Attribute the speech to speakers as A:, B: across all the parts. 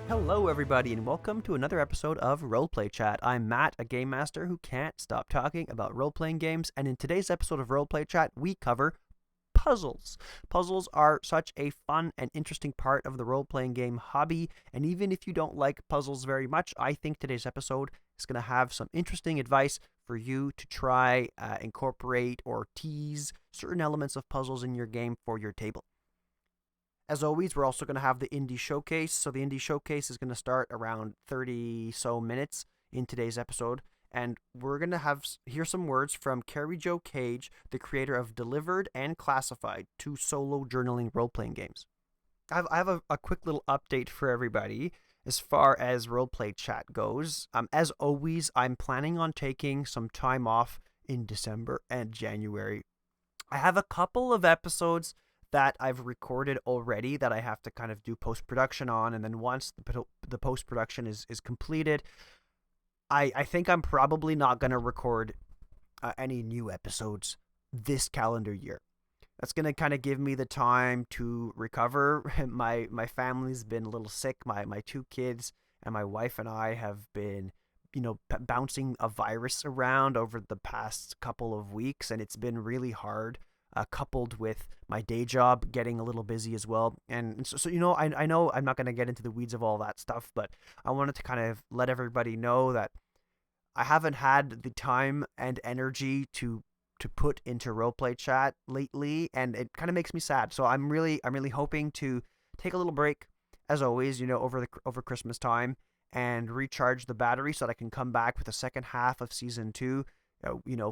A: Hello, everybody, and welcome to another episode of Roleplay Chat. I'm Matt, a game master who can't stop talking about role-playing games, and in today's episode of Roleplay Chat, we cover puzzles. Puzzles are such a fun and interesting part of the role-playing game hobby, and even if you don't like puzzles very much, I think today's episode is going to have some interesting advice for you to try, incorporate, or tease certain elements of puzzles in your game for your table. As always, we're also going to have the Indie Showcase. So the Indie Showcase is going to start around 30 so minutes in today's episode. And we're going to hear some words from Carrie Jo Cage, the creator of Delivered and Classified, two solo journaling role-playing games. I have a quick little update for everybody as far as Roleplay Chat goes. As always, I'm planning on taking some time off in December and January. I have a couple of episodes that I've recorded already that I have to kind of do post-production on, and then once the post-production is completed, I think I'm probably not going to record any new episodes this calendar year. That's going to kind of give me the time to recover. My family's been a little sick. My two kids and my wife and I have been bouncing a virus around over the past couple of weeks, and it's been really hard. Coupled with my day job getting a little busy as well. And so I know I'm not going to get into the weeds of all that stuff, but I wanted to kind of let everybody know that I haven't had the time and energy to put into Roleplay Chat lately, and it kind of makes me sad. So I'm really hoping to take a little break, as always, over Christmas time, and recharge the battery so that I can come back with the second half of season 2,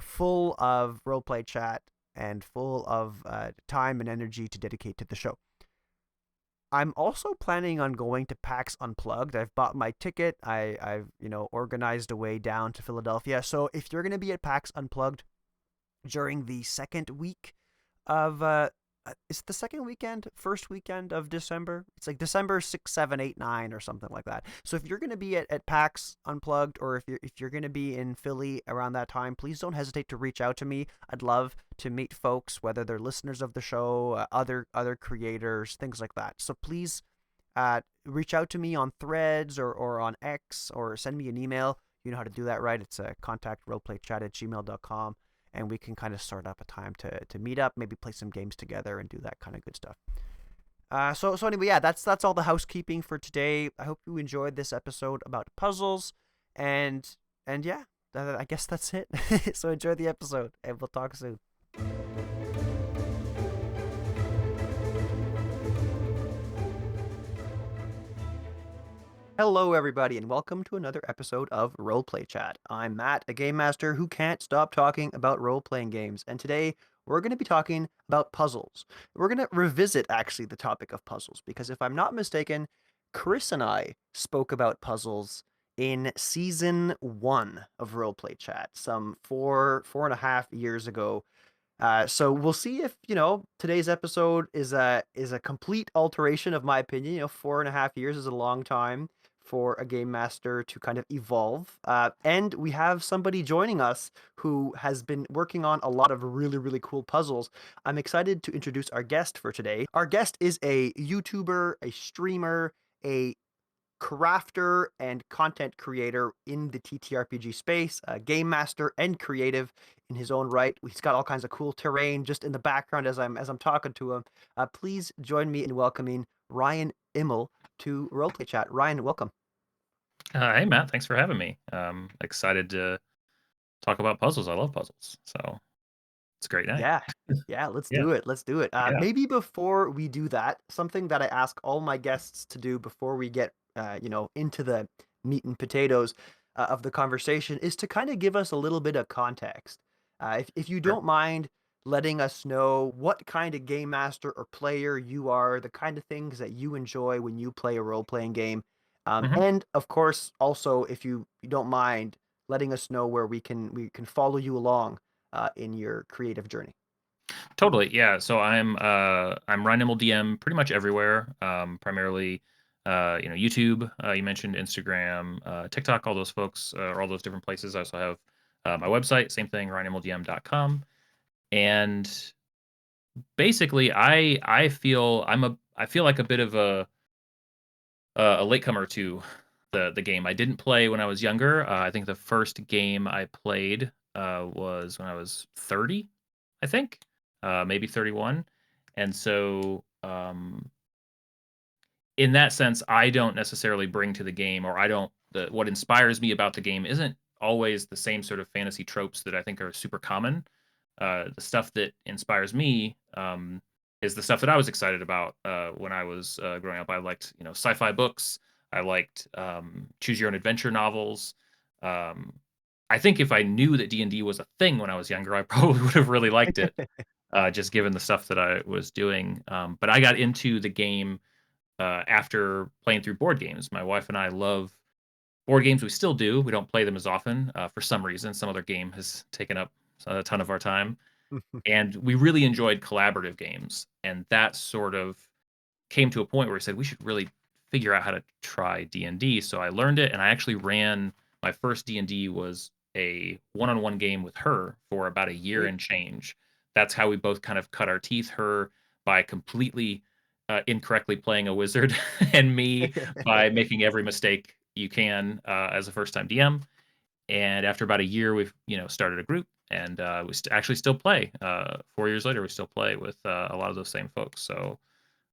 A: full of Roleplay Chat and full of time and energy to dedicate to the show. I'm also planning on going to PAX Unplugged. I've bought my ticket. I've organized a way down to Philadelphia. So if you're going to be at PAX Unplugged during the second week of is it the second weekend, first weekend of December? It's like December 6, 7, 8, 9 or something like that. So if you're going to be at PAX Unplugged, or if you're going to be in Philly around that time, please don't hesitate to reach out to me. I'd love to meet folks, whether they're listeners of the show, other creators, things like that. So please reach out to me on Threads or on X, or send me an email. You know how to do that, right? It's contactroleplaychat@gmail.com. And we can kind of sort up a time to meet up, maybe play some games together and do that kind of good stuff. So anyway, yeah, that's all the housekeeping for today. I hope you enjoyed this episode about puzzles, and yeah, I guess that's it. So enjoy the episode, and we'll talk soon. Hello, everybody, and welcome to another episode of Roleplay Chat. I'm Matt, a game master who can't stop talking about role-playing games, and today we're going to be talking about puzzles. We're going to revisit, actually, the topic of puzzles, because if I'm not mistaken, Chris and I spoke about puzzles in Season 1 of Roleplay Chat, some 4.5 years ago. So we'll see if today's episode is a complete alteration of my opinion. 4.5 years is a long time for a game master to kind of evolve. And we have somebody joining us who has been working on a lot of really, really cool puzzles. I'm excited to introduce our guest for today. Our guest is a YouTuber, a streamer, a crafter and content creator in the TTRPG space, a game master and creative in his own right. He's got all kinds of cool terrain just in the background as I'm talking to him. Please join me in welcoming Ryan Imel to Roleplay Chat. Ryan, welcome.
B: Hey, Matt. Thanks for having me. Excited to talk about puzzles. I love puzzles, so it's a great night.
A: Yeah, let's
B: Yeah,
A: do it. Let's do it.
B: yeah.
A: Maybe before we do that, something that I ask all my guests to do before we get, into the meat and potatoes of the conversation is to kind of give us a little bit of context. If you
B: Sure.
A: don't mind letting us know what kind of game master or player you are, the kind of things that you enjoy when you play a role-playing game.
B: hmm
A: And of course, also, if you don't mind letting us know where we can follow you along in your creative journey.
B: Totally. Yeah. So I'm Ryan Imel DM pretty much everywhere. Primarily, YouTube. You mentioned Instagram, TikTok. All those folks, or all those different places. I also have my website. Same thing. RyanImelDM.com. And basically, I feel like a bit of a a latecomer to the game. I didn't play when I was younger. I think the first game I played was when I was 30, I think, maybe 31. And so, in that sense, I don't necessarily bring to the game, or I don't. What inspires me about the game isn't always the same sort of fantasy tropes that I think are super common. The stuff that inspires me is the stuff that I was excited about when I was growing up. I liked, sci-fi books. I liked choose your own adventure novels. Um, I think if I knew that D&D was a thing when I was younger, I probably would have really liked it, just given the stuff that I was doing. But I got into the game after playing through board games. My wife and I love board games. We still do. We don't play them as often for some reason. Some other game has taken up a ton of our time, and we really enjoyed collaborative games. And that sort of came to a point where we said we should really figure out how to try D&D. So I learned it, and I actually ran my first D&D was a one-on-one game with her for about a year
A: Sweet.
B: and change. That's how we both kind of cut our teeth. Her by completely incorrectly playing a wizard, and me by making every mistake you can as a first-time DM. And after about a year, we've started a group, and we actually still play. 4 years later, we still play with a lot of those same folks. So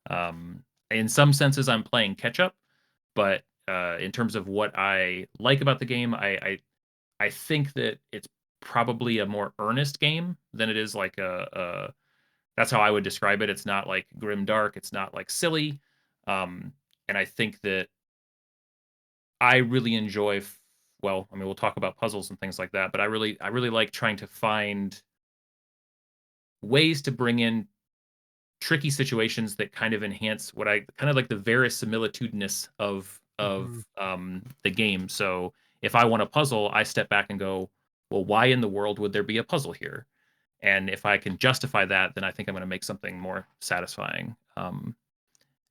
B: um, in some senses, I'm playing catch up, but in terms of what I like about the game, I think that it's probably a more earnest game than it is like a. That's how I would describe it. It's not like grim dark. It's not like silly, and I think that I really enjoy. Well, I mean, we'll talk about puzzles and things like that, but I really like trying to find ways to bring in tricky situations that kind of enhance what I kind of like the verisimilitudinous of
A: Mhm.
B: the game. So if I want a puzzle, I step back and go, well, why in the world would there be a puzzle here? And if I can justify that, then I think I'm going to make something more satisfying. And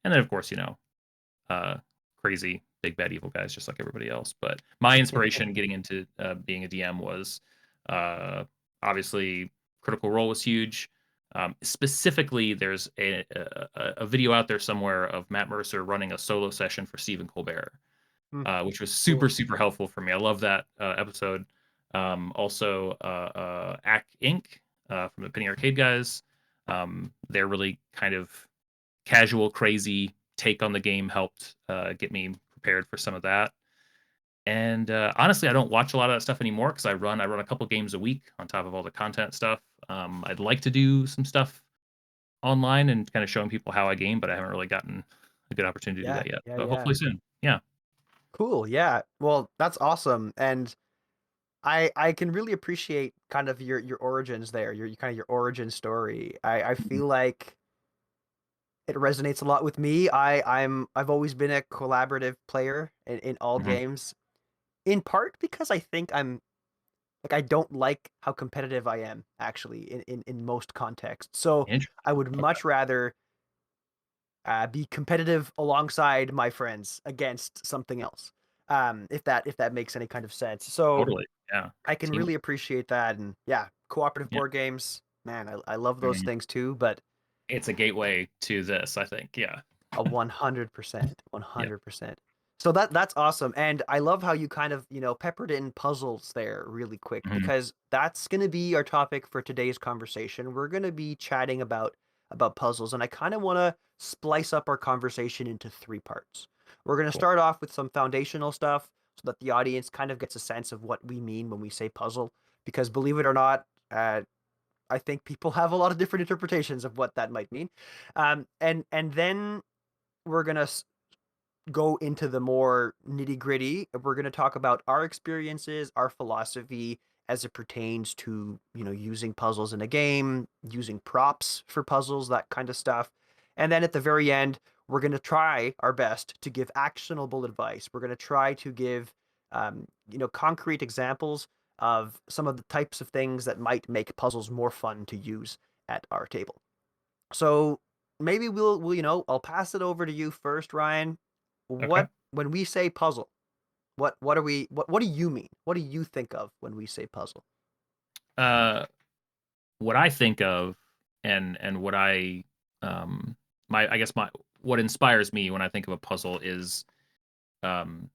B: then, of course, uh, crazy big bad evil guys, just like everybody else. But my inspiration getting into being a DM was obviously Critical Role was huge. Specifically, there's a video out there somewhere of Matt Mercer running a solo session for Stephen Colbert,
A: Mm,
B: which was
A: cool.
B: super super helpful for me. I love that episode. Also, Ack Inc. From the Penny Arcade guys. They're really kind of casual, crazy take on the game helped get me prepared for some of that. And honestly, I don't watch a lot of that stuff anymore because I run a couple games a week on top of all the content stuff. I'd like to do some stuff online and kind of showing people how I game, but I haven't really gotten a good opportunity to do
A: Yeah,
B: that yet.
A: yeah,
B: But
A: yeah.
B: hopefully soon. Yeah.
A: Cool. Yeah. Well, that's awesome. And I can really appreciate kind of your origins there, your kind of your origin story. I
B: Mhm.
A: feel like it resonates a lot with me. I've always been a collaborative player in all
B: Mhm.
A: games, in part because I think I'm like I don't like how competitive I am actually in most contexts. So
B: Interesting.
A: I would
B: Okay.
A: much rather be competitive alongside my friends against something else. If that makes any kind of sense. So
B: Totally. Yeah.
A: I can
B: Team.
A: really appreciate that, and yeah, cooperative
B: Yeah.
A: board games, man, I love those
B: Mhm.
A: things too, but
B: It's a gateway to this, I think. Yeah.
A: a 100%,
B: Yep.
A: 100%. So that's awesome, and I love how you kind of, peppered in puzzles there really quick
B: Mhm.
A: because that's gonna be our topic for today's conversation. We're gonna be chatting about puzzles, and I kind of want to splice up our conversation into three parts. We're gonna
B: Cool.
A: start off with some foundational stuff so that the audience kind of gets a sense of what we mean when we say puzzle, because believe it or not, I think people have a lot of different interpretations of what that might mean. And then we're gonna go into the more nitty gritty. We're going to talk about our experiences, our philosophy as it pertains to, using puzzles in a game, using props for puzzles, that kind of stuff. And then at the very end, we're going to try our best to give actionable advice. We're going to try to give, concrete examples of some of the types of things that might make puzzles more fun to use at our table. So maybe I'll pass it over to you first, Ryan.
B: Okay.
A: When we say puzzle, what do you mean? What do you think of when we say puzzle?
B: Uh, what I think of and what I my I guess my what inspires me when I think of a puzzle is um,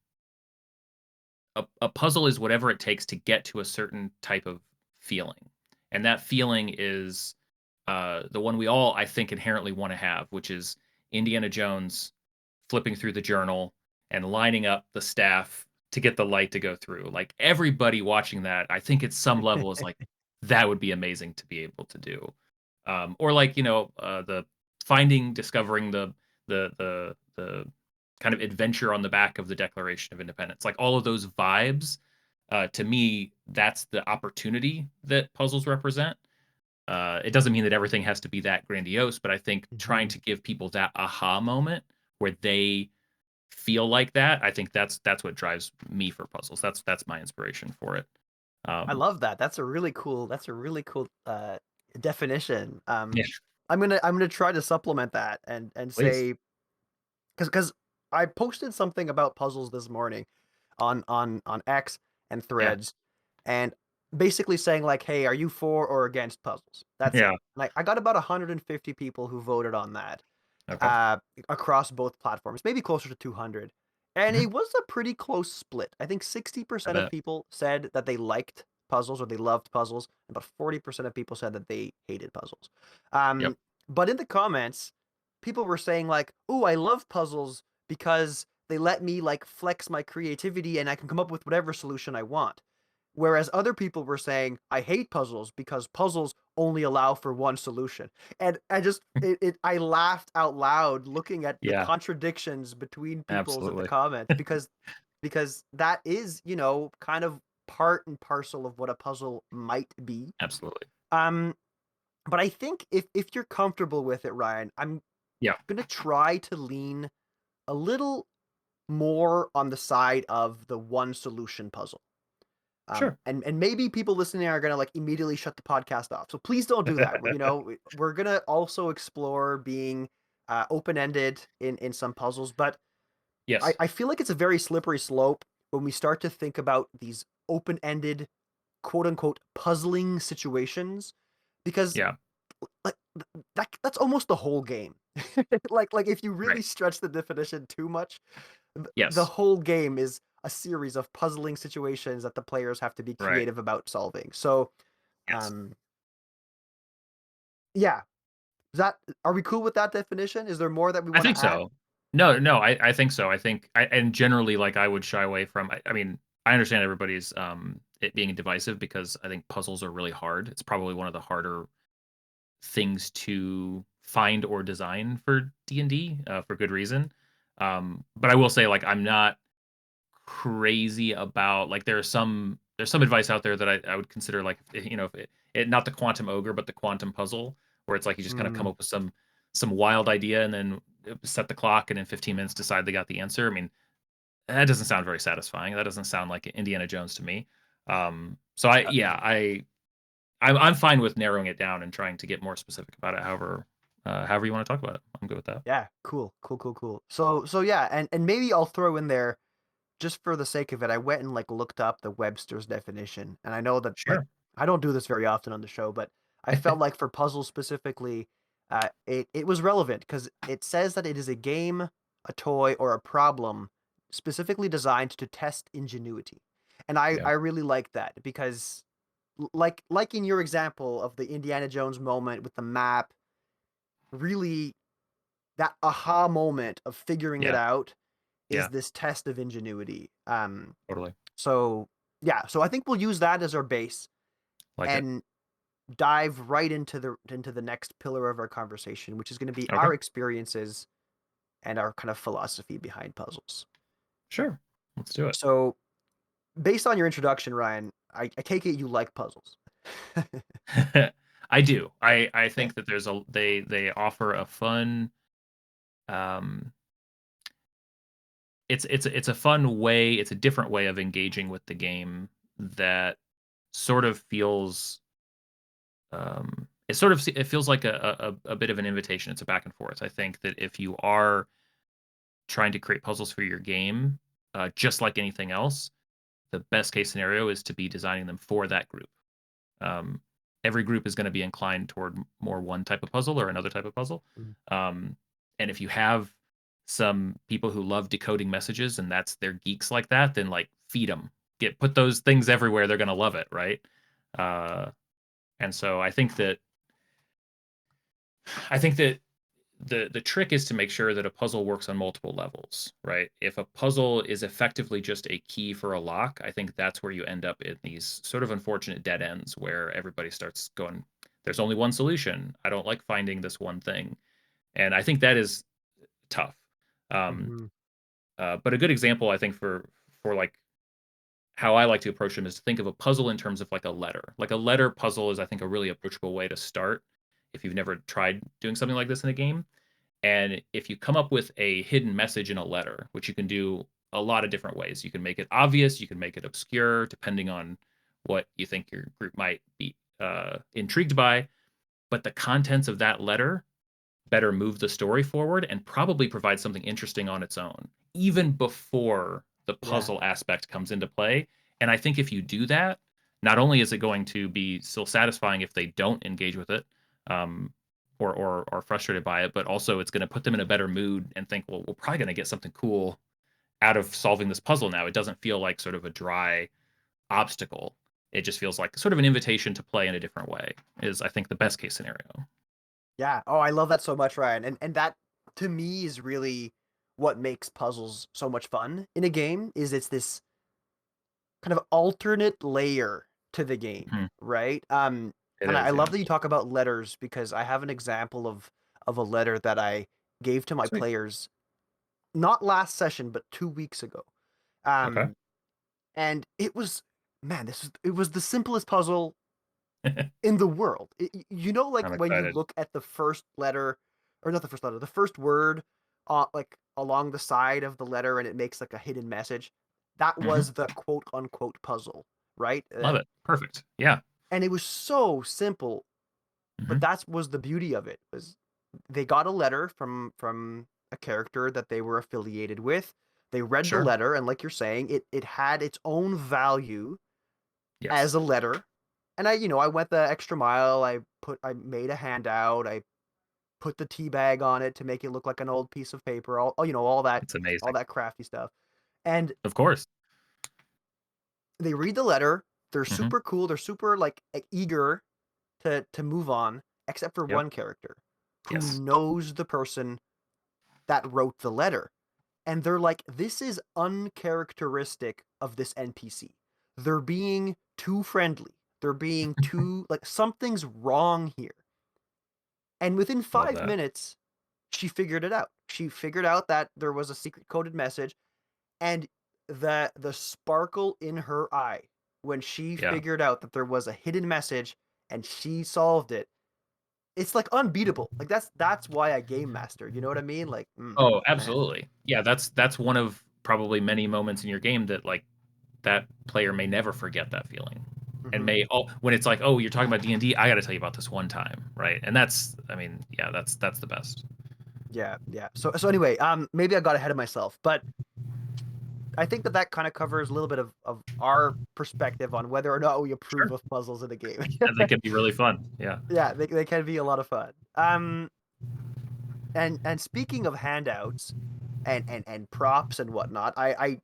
B: a puzzle is whatever it takes to get to a certain type of feeling, and that feeling is the one we all, I think, inherently want to have, which is Indiana Jones flipping through the journal and lining up the staff to get the light to go through. Like everybody watching that, I think at some level is like, that would be amazing to be able to do. Or like, the discovering the kind of adventure on the back of the Declaration of Independence. Like all of those vibes, to me, that's the opportunity that puzzles represent. It doesn't mean that everything has to be that grandiose, but I think trying
A: Mhm.
B: to give people that aha moment where they feel like that, I think that's what drives me for puzzles. That's my inspiration for it.
A: I
B: Um,
A: love that. That's a really cool definition.
B: yeah,
A: I'm gonna try to supplement that and
B: please.
A: say because I posted something about puzzles this morning on X and
B: Yeah,
A: Threads, and basically saying like, "Hey, are you for or against puzzles?" That's it.
B: yeah.
A: Like I got about 150 people who voted on that,
B: Okay.
A: uh, across both platforms, maybe closer to 200. And
B: Mhm.
A: it was a pretty close split. I think
B: I
A: 60% of
B: bet.
A: people said that they liked puzzles or they loved puzzles, and about 40% of people said that they hated puzzles.
B: Yep.
A: But in the comments, people were saying like, "Oh, I love puzzles because they let me like flex my creativity and I can come up with whatever solution I want." Whereas other people were saying, "I hate puzzles because puzzles only allow for one solution." And I laughed out loud looking at the
B: Yeah,
A: contradictions between people's at the
B: absolutely.
A: comments because that is, kind of part and parcel of what a puzzle might be.
B: Absolutely.
A: Um, but I think if you're comfortable with it, Ryan, I'm
B: Yeah,
A: gonna try to lean a little more on the side of the one solution puzzle.
B: sure.
A: And maybe people listening are gonna like immediately shut the podcast off. So please don't do that. We're gonna also explore being open ended in some puzzles, but I,
B: Yes.
A: I feel like it's a very slippery slope when we start to think about these open ended, quote unquote, puzzling situations, because
B: Yeah.
A: like that's almost the whole game. Like if you really
B: Right.
A: stretch the definition too much, the
B: Yes.
A: whole game is a series of puzzling situations that the players have to be
B: Right.
A: creative about solving. So,
B: Yes.
A: um, yeah, is that are we cool with that definition? Is there more that we
B: I
A: want
B: think
A: to add?
B: so. No, no, I think so. I think and generally, like, I would shy away from I mean, I understand everybody's, it being divisive because I think puzzles are really hard. It's probably one of the harder things to find or design for D&D, for good reason. But I will say, like, I'm not crazy about like, there's some advice out there that I would consider, like, if not the quantum ogre, but the quantum puzzle, where it's like you just kinda come
A: Mm,
B: up with some wild idea and then set the clock and in 15 minutes decide they got the answer. I mean, that doesn't sound very satisfying. That doesn't sound like Indiana Jones to me. So I'm fine with narrowing it down and trying to get more specific about it. However you want to talk about it, I'm good with that.
A: yeah, cool. So yeah, and maybe I'll throw in there just for the sake of it. I went and like looked up the Webster's definition, and I know that like
B: Sure.
A: I don't do this very often on the show, but I felt like for puzzles specifically, it was relevant because it says that it is a game, a toy, or a problem specifically designed to test ingenuity, and I
B: Yeah.
A: I really like that because like in your example of the Indiana Jones moment with the map, really that aha moment of figuring it
B: Yeah.
A: out is
B: Yeah.
A: this test of ingenuity.
B: Totally.
A: So yeah, so I think we'll use that as our base
B: Like it.
A: and dive right into the next pillar of our conversation, which is going to be
B: Okay.
A: our experiences and our kind of philosophy behind puzzles.
B: Sure. Let's do it.
A: So, based on your introduction, Ryan, I take it you like puzzles.
B: I do. I
A: Okay.
B: think that they offer a fun, um it's a fun way, it's a different way of engaging with the game that sort of feels, it feels like a bit of an invitation. It's a back and forth. I think that if you are trying to create puzzles for your game, just like anything else, the best case scenario is to be designing them for that group. Um, every group is going to be inclined toward more one type of puzzle or another type of puzzle.
A: Mm.
B: Um, and if you have some people who love decoding messages and they're geeks like that, then like feed them, put those things everywhere. They're gonna love it, right? Uh, and so I think that the trick is to make sure that a puzzle works on multiple levels, right? If a puzzle is effectively just a key for a lock, I think that's where you end up in these sort of unfortunate dead ends where everybody starts going, there's only one solution. I don't like finding this one thing. And I think that is tough. Um,
A: Hmm.
B: but a good example, I think, for like how I like to approach them is to think of a puzzle in terms of like a letter. Like a letter puzzle is, I think, a really approachable way to start if you've never tried doing something like this in a game. And if you come up with a hidden message in a letter, which you can do a lot of different ways, you can make it obvious, you can make it obscure, depending on what you think your group might be intrigued by. But the contents of that letter better move the story forward and probably provide something interesting on its own, even before the
A: Yeah.
B: puzzle aspect comes into play. And I think if you do that, not only is it going to be still satisfying if they don't engage with it, um, or are frustrated by it, but also it's going to put them in a better mood and think, well, we're probably going to get something cool out of solving this puzzle now. It doesn't feel like sort of a dry obstacle. It just feels like sort of an invitation to play in a different way, is I think the best case scenario.
A: Yeah. Oh, I love that so much, Ryan. And that to me is really what makes puzzles so much fun in a game is it's this kind of alternate layer to the game,
B: Mhm.
A: right?
B: It
A: And I
B: is,
A: love
B: yeah.
A: that you talk about letters because I have an example of a letter that I gave to my
B: Sweet.
A: players not last session but 2 weeks ago.
B: Okay.
A: Um, and it was man, it was the simplest puzzle in the world. Like
B: I'm
A: when you
B: excited.
A: look at the first letter, or not the first letter, the first word, like along the side of the letter, and it makes like a hidden message. That
B: Mhm.
A: was the quote unquote puzzle, right?
B: Love it. Perfect. Yeah.
A: And it was so simple, but
B: Mhm.
A: that was the beauty of it. Was they got a letter from a character that they were affiliated with. They read the
B: Sure.
A: letter, and like you're saying, it had its own value as
B: Yes.
A: a letter. And I went the extra mile. I made a handout. I put the tea bag on it to make it look like an old piece of paper.
B: It's
A: all
B: amazing.
A: that crafty stuff. And
B: Of course.
A: they read the letter. They're
B: Mhm.
A: super cool. They're super like eager to move on, except for
B: Yep.
A: one character who
B: Yes.
A: knows the person that wrote the letter. And they're like, this is uncharacteristic of this NPC. They're being too friendly. They're being too like something's wrong here. And within
B: Love
A: 5
B: that.
A: minutes, she figured it out. She figured out that there was a secret coded message, and the sparkle in her eye when she
B: Yeah.
A: figured out that there was a hidden message and she solved it. It's like unbeatable. Like that's why I game master. You know what I mean? Like,
B: Oh,
A: man.
B: absolutely. Yeah, that's one of probably many moments in your game that like that player may never forget that feeling. And
A: Hmm.
B: may when it's like, "Oh, you're talking about D&D, I got to tell you about this one time," right? And that's I mean, yeah, that's the best.
A: Yeah, yeah. So anyway, maybe I got ahead of myself, but I think that kind of covers a little bit of our perspective on whether or not we approve
B: Sure.
A: of puzzles in the game.
B: And they can be really fun. Yeah.
A: Yeah, they can be a lot of fun. And speaking of handouts and props and whatnot, I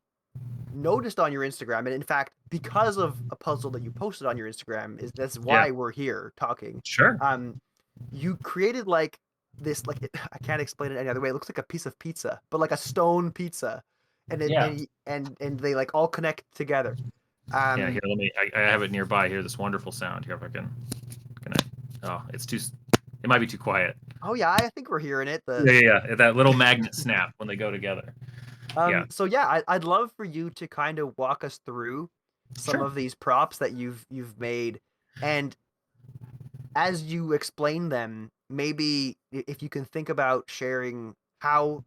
A: noticed on your Instagram, and in fact, because of a puzzle that you posted on your Instagram, is that's
B: Yeah.
A: why we're here talking.
B: Sure.
A: Um, you created like this, like I can't explain it any other way. It looks like a piece of pizza, but like a stone pizza, and it
B: Yeah.
A: and they like all connect together.
B: Yeah,
A: Um,
B: here, I have it nearby here, this wonderful sound. Here, if I can oh, it's too, it might be too quiet.
A: oh yeah, I think we're hearing it.
B: Yeah, yeah, yeah. That little magnet snap when they go together. Yeah,
A: So yeah, I'd love for you to kind of walk us through some
B: sure.
A: of these props that you've made, and as you explain them, maybe if you can think about sharing how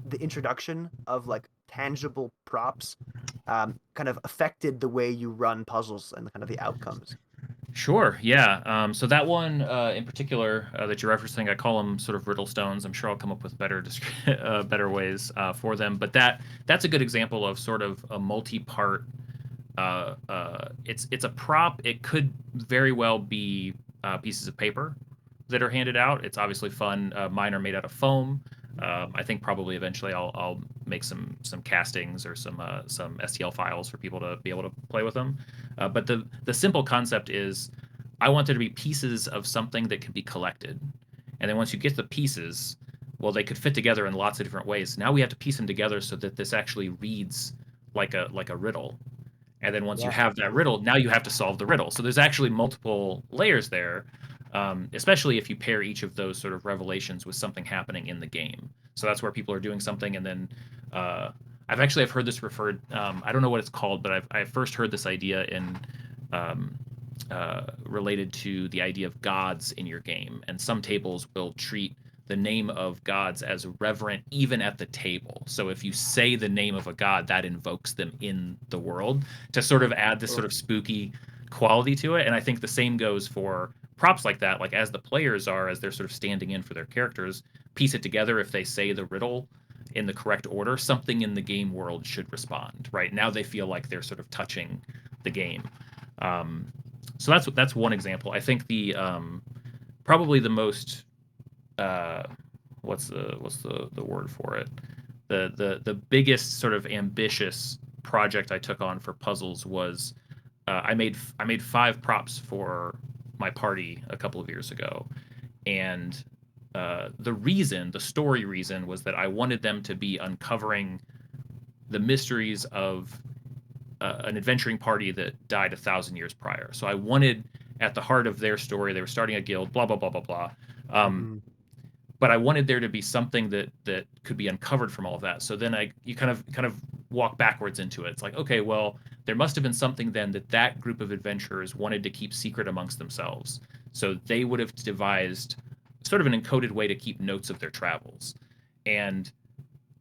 A: the introduction of like tangible props kind of affected the way you run puzzles and kind of the outcomes.
B: Sure, yeah. So that one in particular that you're referencing, I call them sort of riddle stones. I'm sure I'll come up with better better ways for them. But that's a good example of sort of a multi-part. It's a prop. It could very well be pieces of paper that are handed out. It's obviously fun. Mine are made out of foam. I think probably eventually I'll make some castings or some STL files for people to be able to play with them. But the simple concept is I want there to be pieces of something that can be collected, and then once you get the pieces, well, they could fit together in lots of different ways. Now we have to piece them together so that this actually reads like a riddle. And then once you
A: Yeah.
B: have that riddle, now you have to solve the riddle. So there's actually multiple layers there, especially if you pair each of those sort of revelations with something happening in the game. So that's where people are doing something, and then I've heard this referred. I don't know what it's called, but I've first heard this idea in um, related to the idea of gods in your game, and some tables will treat the name of gods as reverent even at the table. So if you say the name of a god, that invokes them in the world to sort of add this sort of spooky quality to it. And I think the same goes for props like that. Like as the players are, as they're sort of standing in for their characters, piece it together. If they say the riddle in the correct order, something in the game world should respond. Right now, they feel like they're sort of touching the game. Um, so that's one example. I think the probably the most uh, what's the word for it? The biggest sort of ambitious project I took on for puzzles was I made 5 props for my party a couple of years ago, and the story reason was that I wanted them to be uncovering the mysteries of an adventuring party that died 1,000 years prior. So I wanted at the heart of their story, they were starting a guild, blah blah blah blah blah. Um,
A: Mm-hmm.
B: but I wanted there to be something that could be uncovered from all of that. So then you kind of walk backwards into it. It's like, okay, well, there must have been something then that group of adventurers wanted to keep secret amongst themselves. So they would have devised sort of an encoded way to keep notes of their travels. And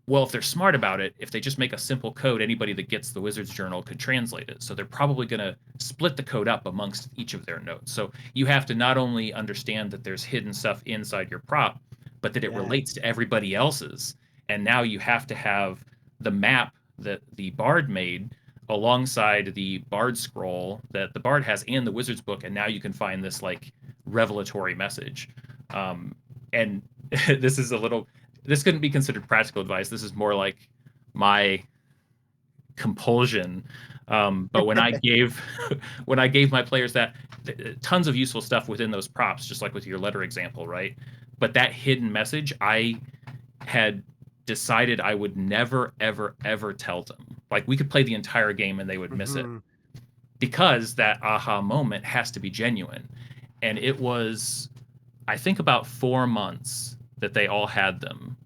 B: well, if they're smart about it, if they just make a simple code, anybody that gets the Wizard's Journal could translate it. So they're probably going to split the code up amongst each of their notes. So you have to not only understand that there's hidden stuff inside your prop, but that it
A: Yeah.
B: relates to everybody else's. And now you have to have the map that the Bard made alongside the Bard scroll that the Bard has and the Wizard's book. And now you can find this like revelatory message. And this is a little this couldn't be considered practical advice. This is more like my compulsion. But when I gave when I gave my players that tons of useful stuff within those props, just like with your letter example, right? But that hidden message, I had decided I would never, ever, ever tell them. Like we could play the entire game and they would miss it
A: Mm-hmm.
B: because that aha moment has to be genuine. And it was, I think, about 4 months that they all had them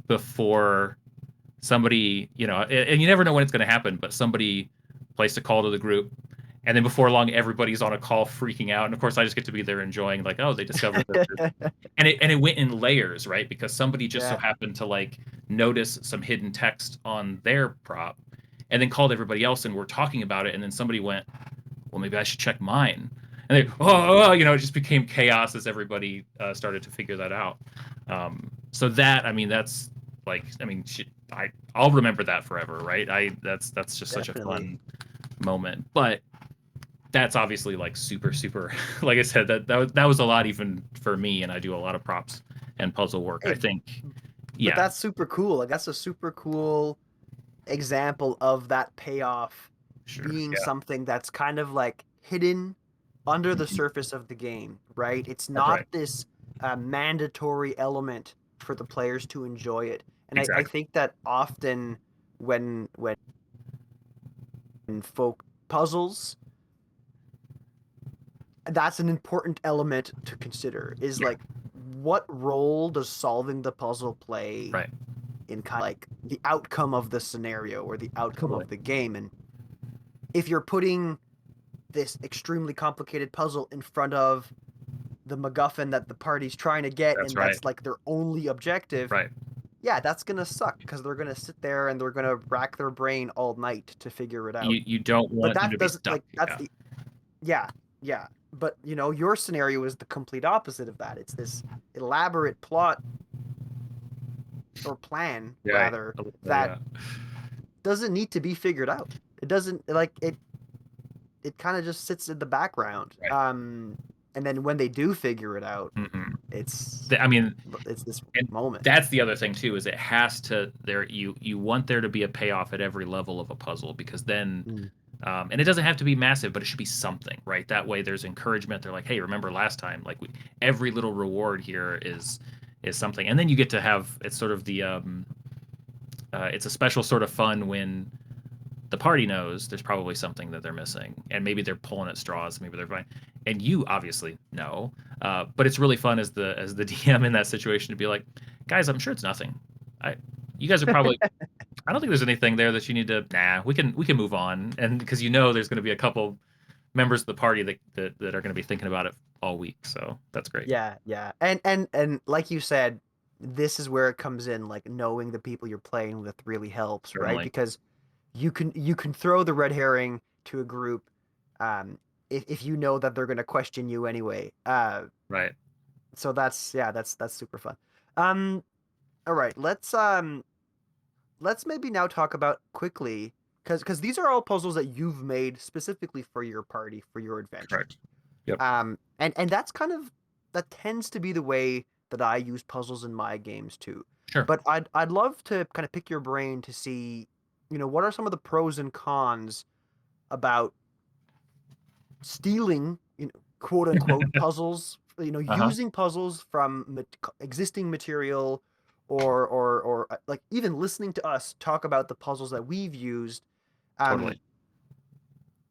B: before somebody, and you never know when it's going to happen, but somebody placed a call to the group. And then before long, everybody's on a call freaking out. And of course, I just get to be there enjoying, like, oh, they discovered this. And it went in layers, right? Because somebody just so
A: Yeah.
B: happened to like notice some hidden text on their prop and then called everybody else and we're talking about it. And then somebody went, well, maybe I should check mine. And they, it just became chaos as everybody started to figure that out. So that, I mean, that's like, I mean, I'll remember that forever, right? That's just such a
A: Definitely.
B: fun moment. But that's obviously like super, super. Like I said, that was a lot even for me, and I do a lot of props and puzzle work. I
A: Hey,
B: think,
A: but
B: yeah,
A: that's super cool. Like that's a super cool example of that payoff
B: sure,
A: being
B: yeah,
A: something that's kind of like hidden under the
B: mhm,
A: surface of the game, right? It's
B: that's
A: not
B: right,
A: this mandatory element for the players to enjoy it. And I
B: exactly,
A: think that often when folk puzzles, that's an important element to consider is
B: yeah,
A: like what role does solving the puzzle play
B: right,
A: in kind of like the outcome of the scenario or the outcome
B: totally,
A: of the game. And if you're putting this extremely complicated puzzle in front of the MacGuffin that the party's trying to get,
B: that's
A: and
B: right,
A: that's like their only objective,
B: right.
A: yeah, that's gonna suck because they're gonna sit there and they're gonna rack their brain all night to figure it out.
B: You don't
A: But
B: want them
A: that
B: to be
A: doesn't
B: stuck.
A: like that's
B: Yeah,
A: the yeah, yeah. But your scenario is the complete opposite of that. It's this elaborate plot or plan
B: right,
A: rather
B: a little bit,
A: that
B: yeah.
A: doesn't need to be figured out. It doesn't like it kind of just sits in the background.
B: Right.
A: And then when they do figure it out,
B: Hmm.
A: It's
B: I mean,
A: it's this
B: and
A: moment.
B: that's the other thing too, is it has to there you want there to be a payoff at every level of a puzzle, because then
A: Mm.
B: and it doesn't have to be massive, but it should be something, right? That way there's encouragement. They're like, hey, remember last time? Like every little reward here is something. And then you get to have it's sort of the it's a special sort of fun when the party knows there's probably something that they're missing, and maybe they're pulling at straws, maybe they're fine, and you obviously know. But it's really fun as the DM in that situation to be like, guys, I'm sure it's nothing. I you guys are probably I don't think there's anything there that you need to. Nah, we can move on, and because there's going to be a couple members of the party that are going to be thinking about it all week, so that's great.
A: Yeah, yeah. And like you said, this is where it comes in, like knowing the people you're playing with really helps, right?
B: Certainly,
A: Because you can throw the red herring to a group um if you know that they're going to question you anyway.
B: right.
A: So that's yeah, that's super fun. Um all right, let's maybe now talk about quickly because these are all puzzles that you've made specifically for your party, for your adventure.
B: Correct. Yep.
A: And that's kind of that tends to be the way that I use puzzles in my games too.
B: Sure.
A: But I'd love to kind of pick your brain to see, what are some of the pros and cons about stealing, quote unquote puzzles,
B: Uh-huh.
A: using puzzles from existing material or like even listening to us talk about the puzzles that we've used. Um,
B: Totally.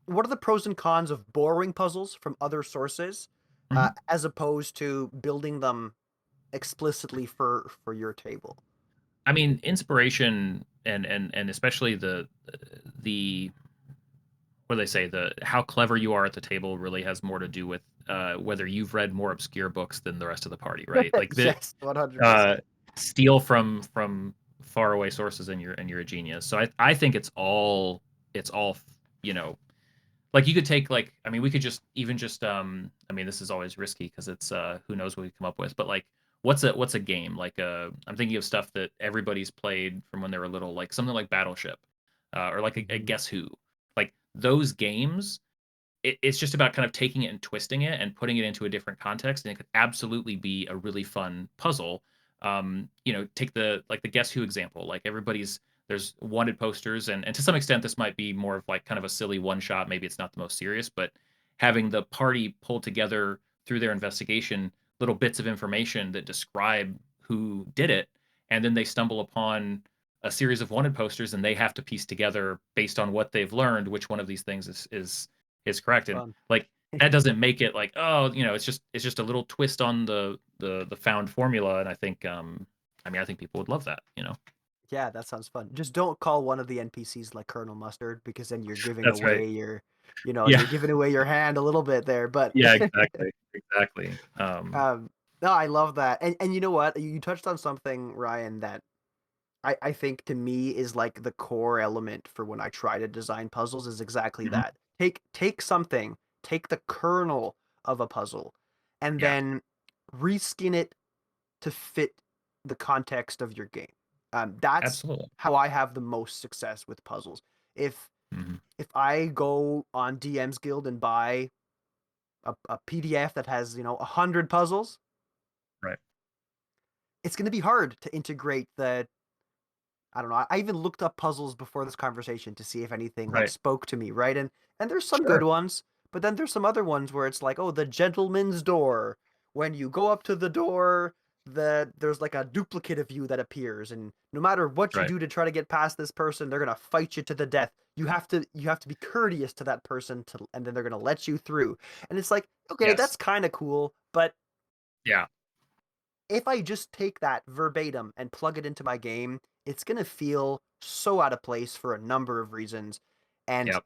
A: what are the pros and cons of borrowing puzzles from other sources
B: Mhm.
A: as opposed to building them explicitly for your table?
B: I mean, inspiration and especially the what do they say, the how clever you are at the table really has more to do with whether you've read more obscure books than the rest of the party, right? Like the
A: Yes,
B: uh,
A: 100%.
B: steal from faraway sources, and you're a genius. So I think it's all you know like you could take like I mean we could just even just I mean this is always risky because it's who knows what we come up with, but like what's a game like I'm thinking of stuff that everybody's played from when they were little, like something like Battleship, or like a
A: Mhm.
B: Guess Who, like those games. It's just about kind of taking it and twisting it and putting it into a different context, and it could absolutely be a really fun puzzle. Take the Guess Who example. Like everybody's there's wanted posters, and to some extent this might be more of like kind of a silly one shot. Maybe it's not the most serious, but having the party pull together through their investigation little bits of information that describe who did it, and then they stumble upon a series of wanted posters, and they have to piece together based on what they've learned which one of these things is correct. And
A: Fun.
B: like that doesn't make it like, oh, it's just a little twist on the found formula. And I think people would love that.
A: Yeah, that sounds fun. Just don't call one of the NPCs like Colonel Mustard because then you're giving
B: That's right.
A: away your,
B: Yeah.
A: you're giving away your hand a little bit there. But
B: Yeah, exactly. Exactly.
A: um, no, I love that. And you know what? You touched on something, Ryan, that I think to me is like the core element for when I try to design puzzles is exactly
B: Mhm.
A: that. Take something, take the kernel of a puzzle, and
B: Yeah,
A: then reskin it to fit the context of your game. That's
B: absolutely.
A: how I have the most success with puzzles. If
B: Mhm.
A: if I go on DM's Guild and buy a PDF that has 100 puzzles,
B: Right.
A: it's going to be hard to integrate the I don't know. I even looked up puzzles before this conversation to see if anything like
B: Right.
A: spoke to me, right? And there's some good
B: Sure.
A: ones, but then there's some other ones where it's like, oh, the gentleman's door. When you go up to the door, there's like a duplicate of you that appears, and no matter what you
B: Right.
A: do to try to get past this person, they're gonna fight you to the death. You have to be courteous to that person and then they're gonna let you through. And it's like, okay, that's
B: Yes.
A: kind of cool, but
B: Yeah.
A: if I just take that verbatim and plug it into my game, it's going to feel so out of place for a number of reasons. And
B: Yep.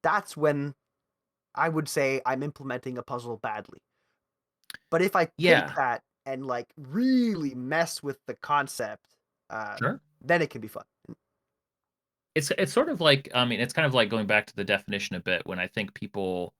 A: that's when I would say I'm implementing a puzzle badly. But if I take
B: Yeah.
A: that and like really mess with the concept, uh,
B: Sure.
A: then it can be fun.
B: It's sort of like, I mean, it's kind of like going back to the definition a bit when I think people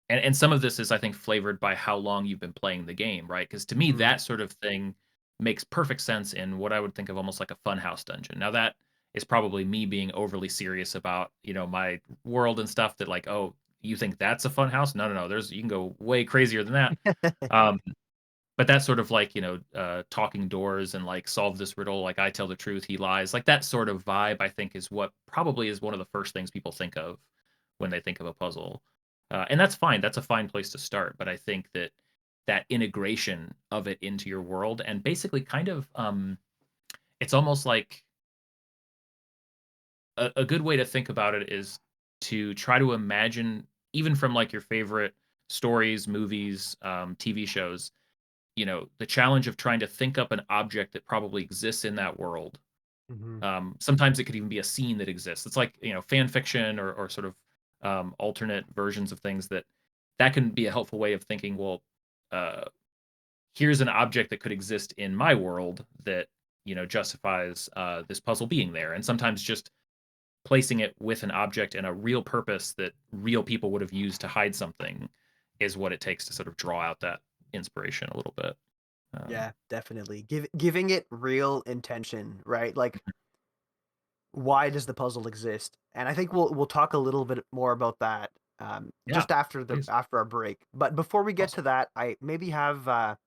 B: and some of this is I think flavored by how long you've been playing the game, right? Because to me
A: Mm,
B: that sort of thing makes perfect sense in what I would think of almost like a funhouse dungeon. Now that is probably me being overly serious about, my world and stuff, that like, oh, you think that's a funhouse? No, no, no. You can go way crazier than that. Um, but that's sort of like, talking doors and like solve this riddle, like I tell the truth, he lies. Like that sort of vibe, I think, is what probably is one of the first things people think of when they think of a puzzle. And that's fine. That's a fine place to start. But I think that that integration of it into your world and basically kind of it's almost like a good way to think about it is to try to imagine, even from like your favorite stories, movies, TV shows, the challenge of trying to think up an object that probably exists in that world.
A: Hmm.
B: Sometimes it could even be a scene that exists. It's like, fan fiction or sort of alternate versions of things that can be a helpful way of thinking, well, uh, here's an object that could exist in my world that, justifies this puzzle being there. And sometimes just placing it with an object and a real purpose that real people would have used to hide something is what it takes to sort of draw out that inspiration a little bit. Um,
A: Yeah, definitely. Giving it real intention, right? Like, why does the puzzle exist? And I think we'll talk a little bit more about that
B: yeah,
A: just after the
B: please.
A: after our break. But before we get
B: Awesome.
A: to that, I maybe have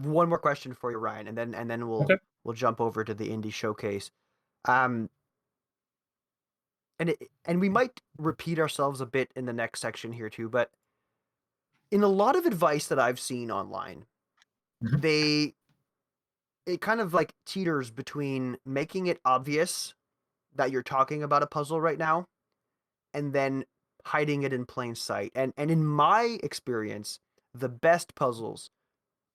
A: one more question for you, Ryan, and then
B: Okay.
A: we'll jump over to the indie showcase. Um, and we might repeat ourselves a bit in the next section here too, but in a lot of advice that I've seen online,
B: Mhm.
A: they it kind of like teeters between making it obvious that you're talking about a puzzle right now and then hiding it in plain sight. And in my experience, the best puzzles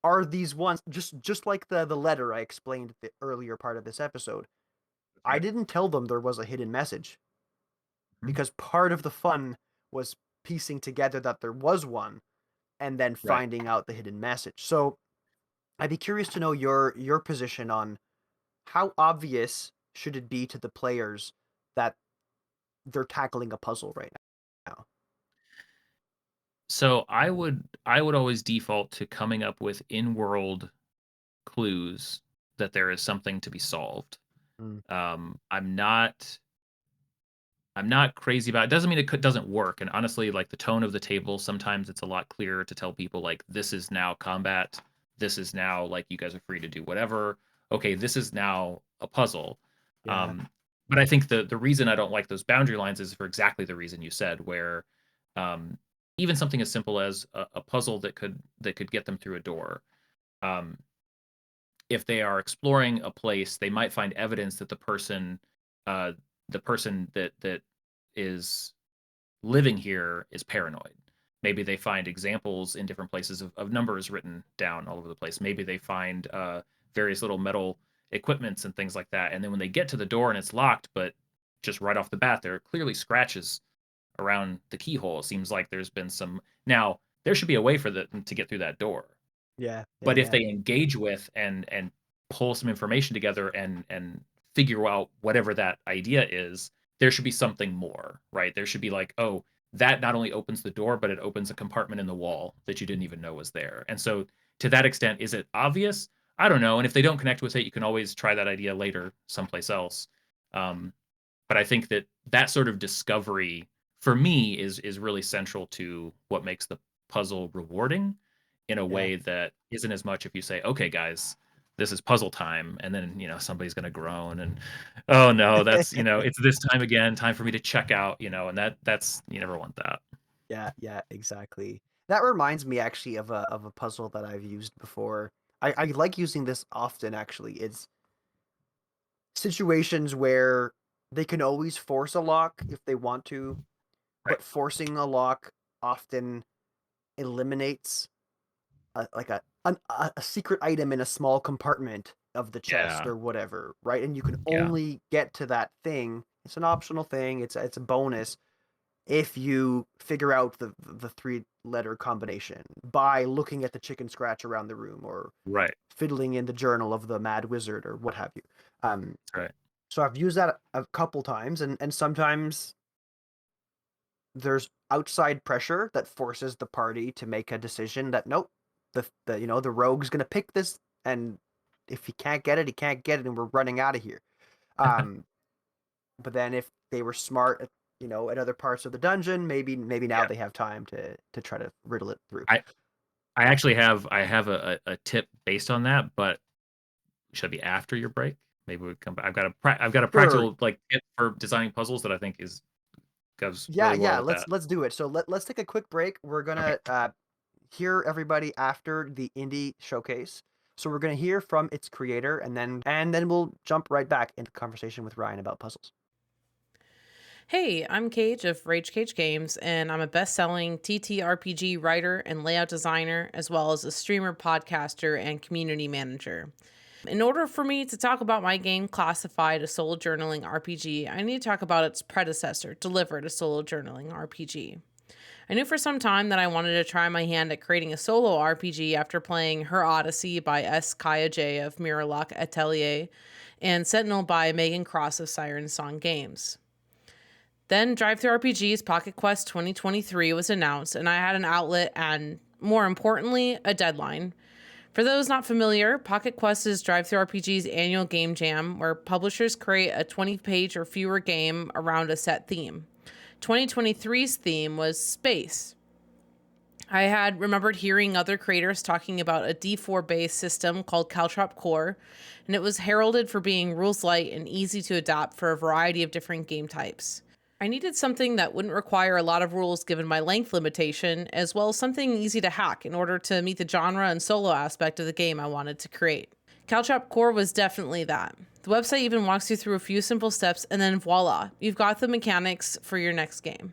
A: are these ones just like the letter I explained at the earlier part of this episode.
B: That's
A: I
B: right.
A: didn't tell them there was a hidden message
B: Mhm.
A: because part of the fun was piecing together that there was one and then
B: Right.
A: finding out the hidden message. So I'd be curious to know your position on how obvious should it be to the players that they're tackling a puzzle right now.
B: So I would always default to coming up with in-world clues that there is something to be solved.
A: Mm,
B: Um, I'm not I'm not crazy about it. Doesn't mean doesn't work. And honestly, like the tone of the table, sometimes it's a lot clearer to tell people like this is now combat. This is now like you guys are free to do whatever. Okay, this is now a puzzle.
A: yeah.
B: Um, but I think the reason I don't like those boundary lines is for exactly the reason you said, where um, even something as simple as a puzzle that could get them through a door. Um, if they are exploring a place, they might find evidence that uh, the person that is living here is paranoid. Maybe they find examples in different places of numbers written down all over the place. Maybe they find various little metal equipments and things like that. And then when they get to the door and it's locked, but just right off the bat, there are clearly scratches around the keyhole. It seems like there's been some. Now, there should be a way for them to get through that door.
A: Yeah, yeah,
B: But if
A: yeah.
B: they engage with and pull some information together and figure out whatever that idea is, there should be something more, right? There should be like, oh, that not only opens the door, but it opens a compartment in the wall that you didn't even know was there. And so to that extent, is it obvious? I don't know. And if they don't connect with it, you can always try that idea later someplace else. Um, but I think that that sort of discovery for me is really central to what makes the puzzle rewarding in a
A: Yeah.
B: way that isn't as much if you say, "Okay, guys, this is puzzle time," and then somebody's going to groan and, "Oh no, that's it's this time again, time for me to check out," and that's you never want that.
A: Yeah, yeah, exactly. That reminds me actually of a puzzle that I've used before. I like using this often actually. It's situations where they can always force a lock if they want to,
B: Right.
A: but forcing a lock often eliminates like a secret item in a small compartment of the chest
B: Yeah.
A: or whatever, right? And you can
B: Yeah.
A: only get to that thing. It's an optional thing. It's a bonus if you figure out the three letter combination by looking at the chicken scratch around the room or
B: Right.
A: fiddling in the journal of the mad wizard or what have you. Um,
B: That's right.
A: so I've used that a couple times, and sometimes there's outside pressure that forces the party to make a decision that nope, the rogue's gonna pick this, and if he can't get it, he can't get it, and we're running out of here. Um, but then if they were smart at other parts of the dungeon, maybe now
B: Yeah.
A: they have time to try to riddle it through.
B: I actually have a tip based on that, but should it be after your break? Maybe we come back. I've got a
A: Sure.
B: practical like tip for designing puzzles that I think is goes
A: Yeah,
B: really well
A: yeah.
B: with that.
A: Let's do it. So let's take a quick break. We're
B: Okay.
A: gonna hear everybody after the indie showcase. So we're gonna hear from its creator, and then we'll jump right back into conversation with Ryan about puzzles.
C: Hey, I'm Cage of Rage Cage Games, and I'm a best selling TTRPG writer and layout designer, as well as a streamer, podcaster, and community manager. In order for me to talk about my game Classified, a solo journaling RPG, I need to talk about its predecessor, Delivered, a solo journaling RPG. I knew for some time that I wanted to try my hand at creating a solo RPG after playing Her Odyssey by S. Kaya J. of Miralock Atelier and Sentinel by Megan Cross of Siren Song Games. Then DriveThruRPG's Pocket Quest 2023 was announced, and I had an outlet and, more importantly, a deadline. For those not familiar, Pocket Quest is DriveThruRPG's annual game jam where publishers create a 20-page or fewer game around a set theme. 2023's theme was space. I had remembered hearing other creators talking about a D4-based system called Caltrop Core, and it was heralded for being rules light and easy to adopt for a variety of different game types. I needed something that wouldn't require a lot of rules given my length limitation, as well as something easy to hack in order to meet the genre and solo aspect of the game I wanted to create. Caltrop Core was definitely that. The website even walks you through a few simple steps, and then voila, you've got the mechanics for your next game.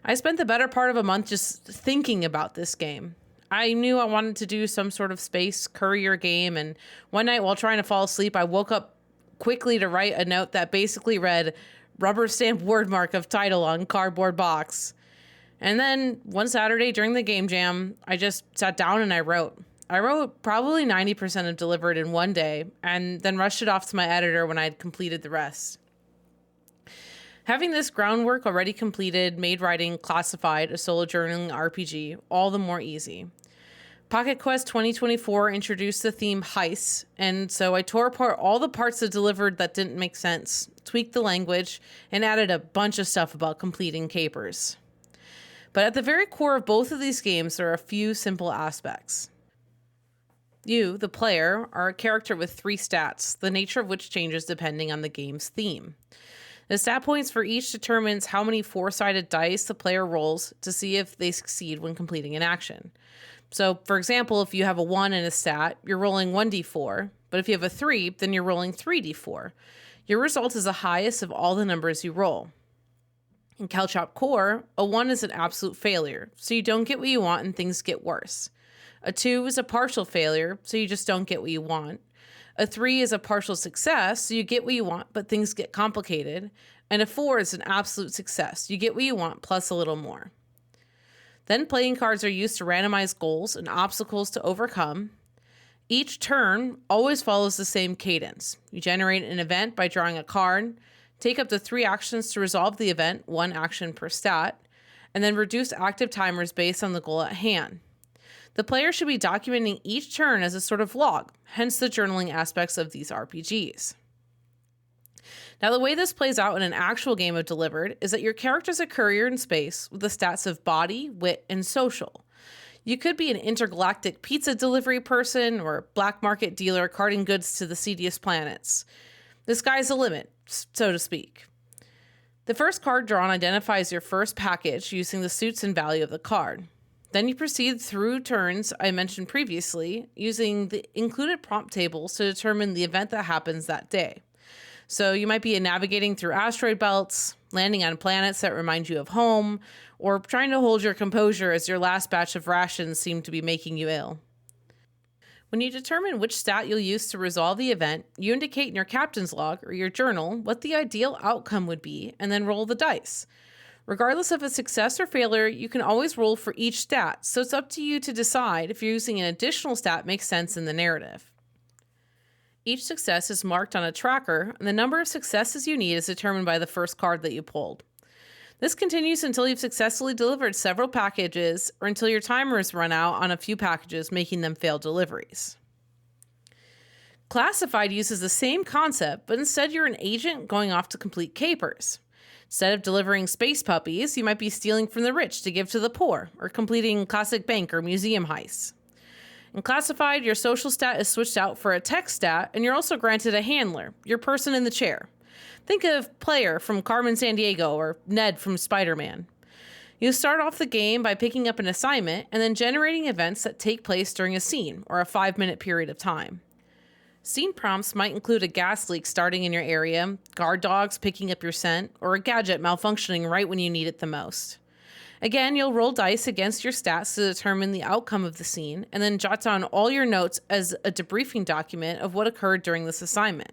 C: I spent the better part of a month just thinking about this game. I knew I wanted to do some sort of space courier game, and one night while trying to fall asleep, I woke up quickly to write a note that basically read, "Rubber stamp word mark of title on cardboard box." And then one Saturday during the game jam, I just sat down and I wrote. I wrote probably 90% of Delivered in one day, and then rushed it off to my editor when I had completed the rest. Having this groundwork already completed made writing Classified, a solo journaling RPG, all the more easy. Pocket Quest 2024 introduced the theme heists, and so I tore apart all the parts that Delivered that didn't make sense, tweaked the language, and added a bunch of stuff about completing capers. But at the very core of both of these games, there are a few simple aspects. You, the player, are a character with 3 stats, the nature of which changes depending on the game's theme. The stat points for each determines how many 4-sided dice the player rolls to see if they succeed when completing an action. So, for example, if you have a 1 in a stat, you're rolling 1d4, but if you have a 3, then you're rolling 3d4. Your result is the highest of all the numbers you roll. In Caltrop Core, a 1 is an absolute failure, so you don't get what you want and things get worse. A 2 is a partial failure, so you just don't get what you want. A 3 is a partial success, so you get what you want, but things get complicated. And a 4 is an absolute success. You get what you want, plus a little more. Then playing cards are used to randomize goals and obstacles to overcome. Each turn always follows the same cadence. You generate an event by drawing a card, take up to 3 actions to resolve the event, 1 action per stat, and then reduce active timers based on the goal at hand. The player should be documenting each turn as a sort of log, hence the journaling aspects of these RPGs. Now, the way this plays out in an actual game of Delivered is that your character is a courier in space with the stats of body, wit, and social. You could be an intergalactic pizza delivery person or black market dealer carting goods to the seediest planets. The sky's the limit, so to speak. The first card drawn identifies your first package using the suits and value of the card. Then you proceed through turns I mentioned previously, using the included prompt tables to determine the event that happens that day. So you might be navigating through asteroid belts, landing on planets that remind you of home, or trying to hold your composure as your last batch of rations seem to be making you ill. When you determine which stat you'll use to resolve the event, you indicate in your captain's log or your journal what the ideal outcome would be, and then roll the dice. Regardless of a success or failure, you can always roll for each stat, so it's up to you to decide if using an additional stat makes sense in the narrative. Each success is marked on a tracker, and the number of successes you need is determined by the first card that you pulled. This continues until you've successfully delivered several packages, or until your timer is run out on a few packages, making them failed deliveries. Classified uses the same concept, but instead you're an agent going off to complete capers. Instead of delivering space puppies, you might be stealing from the rich to give to the poor, or completing classic bank or museum heists. In Classified, your social stat is switched out for a tech stat, and you're also granted a handler, your person in the chair. Think of Player from Carmen Sandiego or Ned from Spider-Man. You start off the game by picking up an assignment and then generating events that take place during a scene or a 5-minute period of time. Scene prompts might include a gas leak starting in your area, guard dogs picking up your scent, or a gadget malfunctioning right when you need it the most. Again, you'll roll dice against your stats to determine the outcome of the scene, and then jot down all your notes as a debriefing document of what occurred during this assignment.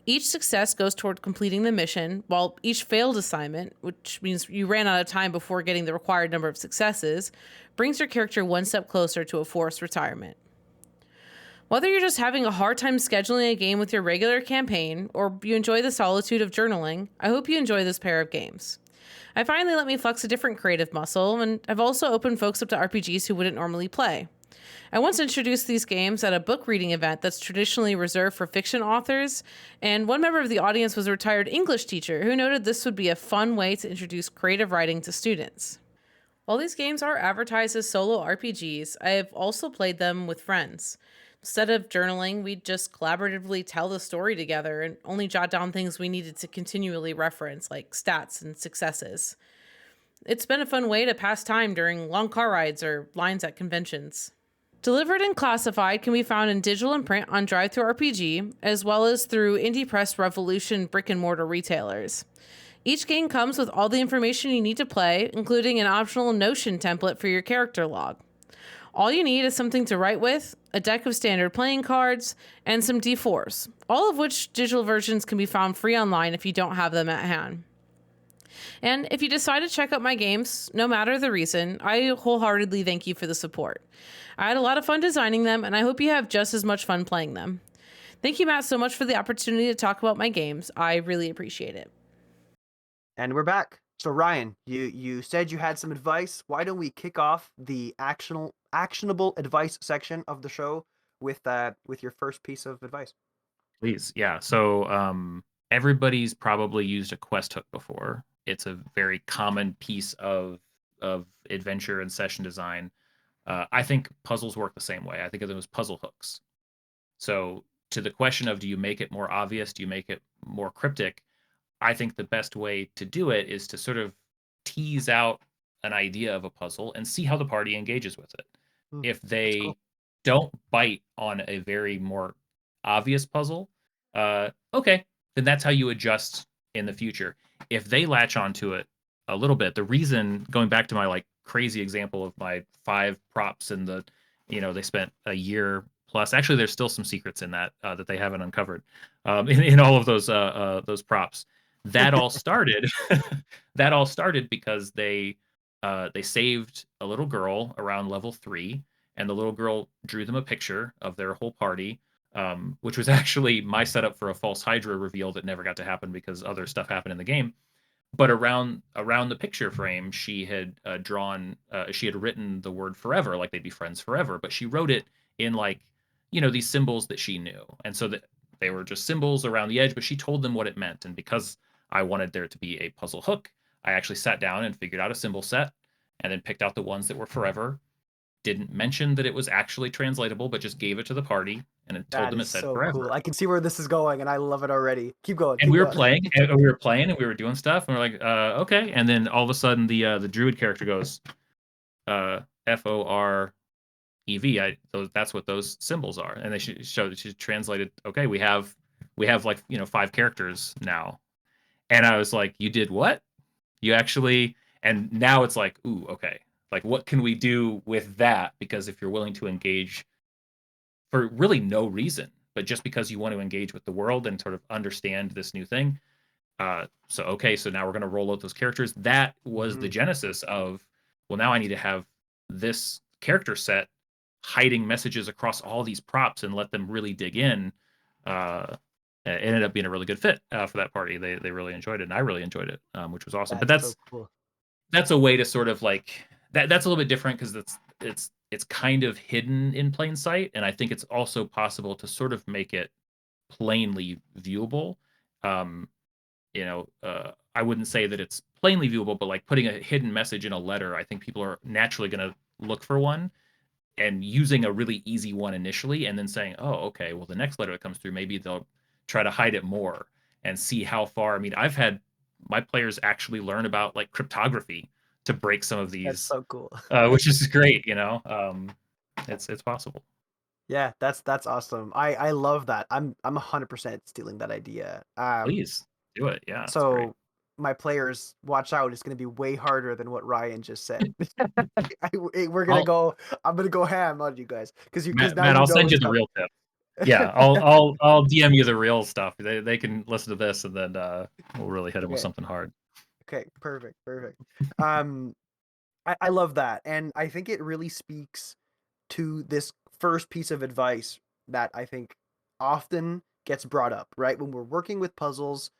C: Each success goes toward completing the mission, while each failed assignment, which means you ran out of time before getting the required number of successes, brings your character one step closer to a forced retirement. Whether you're just having a hard time scheduling a game with your regular campaign, or you enjoy the solitude of journaling, I hope you enjoy this pair of games. I finally let me flex a different creative muscle, and I've also opened folks up to RPGs who wouldn't normally play. I once introduced these games at a book reading event that's traditionally reserved for fiction authors, and one member of the audience was a retired English teacher who noted this would be a fun way to introduce creative writing to students. While these games are advertised as solo RPGs, I have also played them with friends. Instead of journaling, we'd just collaboratively tell the story together and only jot down things we needed to continually reference, like stats and successes. It's been a fun way to pass time during long car rides or lines at conventions. Delivered and Classified can be found in digital and print on DriveThruRPG, as well as through Indie Press Revolution brick-and-mortar retailers. Each game comes with all the information you need to play, including an optional Notion template for your character log. All you need is something to write with, a deck of standard playing cards, and some D4s, all of which digital versions can be found free online if you don't have them at hand. And if you decide to check out my games, no matter the reason, I wholeheartedly thank you for the support. I had a lot of fun designing them, and I hope you have just as much fun playing them. Thank you, Matt, so much for the opportunity to talk about my games. I really appreciate it.
A: And we're back. So Ryan, you said you had some advice. Why don't we kick off the actionable advice section of the show with your first piece of advice?
B: Please, yeah. So everybody's probably used a quest hook before. It's a very common piece of adventure and session design. I think puzzles work the same way. I think of them as puzzle hooks. So to the question of do you make it more obvious, do you make it more cryptic, I think the best way to do it is to sort of tease out an idea of a puzzle and see how the party engages with it. If they don't bite on a very more obvious puzzle, okay, then that's how you adjust in the future. If they latch onto it a little bit, the reason, going back to my like crazy example of my 5 props and they spent a year plus. Actually, there's still some secrets in that that they haven't uncovered in all of those props. That all started. That all started because they saved a little girl around level 3, and the little girl drew them a picture of their whole party, which was actually my setup for a false Hydra reveal that never got to happen because other stuff happened in the game. But around the picture frame, she had she had written the word forever, like they'd be friends forever. But she wrote it in these symbols that she knew, and so that they were just symbols around the edge. But she told them what it meant, and because I wanted there to be a puzzle hook, I actually sat down and figured out a symbol set, and then picked out the ones that were forever. Didn't mention that it was actually translatable, but just gave it to the party, and it told them it said
A: so
B: forever.
A: Cool. I can see where this is going, and I love it already. Keep going.
B: And we were playing, and we were doing stuff, and we're like, okay. And then all of a sudden, the druid character goes, FOREV. That's what those symbols are. And she translated. Okay, we have 5 characters now. And I was like, you did what? You actually? And now it's like, ooh, okay. Like, what can we do with that? Because if you're willing to engage for really no reason, but just because you want to engage with the world and sort of understand this new thing. So now we're going to roll out those characters. That was the genesis of, well, now I need to have this character set hiding messages across all these props and let them really dig in. It ended up being a really good fit for that party. They really enjoyed it, and I really enjoyed it, which was awesome. But that's
A: so cool.
B: That's a way to sort of like that's a little bit different because it's kind of hidden in plain sight, and I think it's also possible to sort of make it plainly viewable. I wouldn't say that it's plainly viewable, but like putting a hidden message in a letter, I think people are naturally going to look for one, and using a really easy one initially and then saying, oh, okay, well, the next letter that comes through, maybe they'll try to hide it more and see how far. I mean, I've had my players actually learn about like cryptography to break some of
A: That's
B: these,
A: so cool.
B: which is great, it's possible.
A: Yeah, that's awesome. I love that. I'm 100% stealing that idea.
B: Please do it. Yeah, it's great.
A: So my players, watch out. It's going to be way harder than what Ryan just said. We're gonna
B: I'll,
A: go. I'm gonna go ham on you guys because now
B: Matt,
A: you
B: I'll
A: know
B: send
A: it's
B: you the
A: coming.
B: real tip. Yeah, I'll DM you the real stuff. They can listen to this, and then we'll really hit them with
A: Okay.
B: something hard.
A: Okay. Perfect. Um, I love that, and I think it really speaks to this first piece of advice that I think often gets brought up. Right when we're working with puzzles,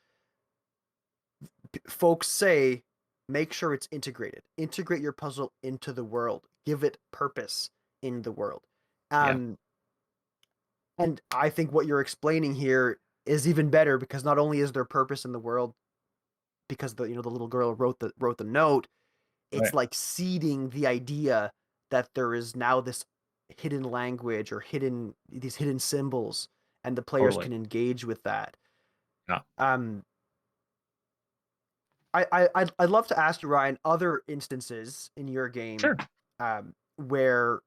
A: folks say, make sure it's integrated. Integrate your puzzle into the world. Give it purpose in the world.
B: Yeah,
A: Um, and I think what you're explaining here is even better because not only is there purpose in the world because the little girl wrote the note, it's
B: right,
A: like seeding the idea that there is now this hidden language or these hidden symbols, and the players
B: totally.
A: can engage with that.
B: Yeah,
A: Um, I'd love to ask you, Ryan, other instances in your game
B: sure.
A: where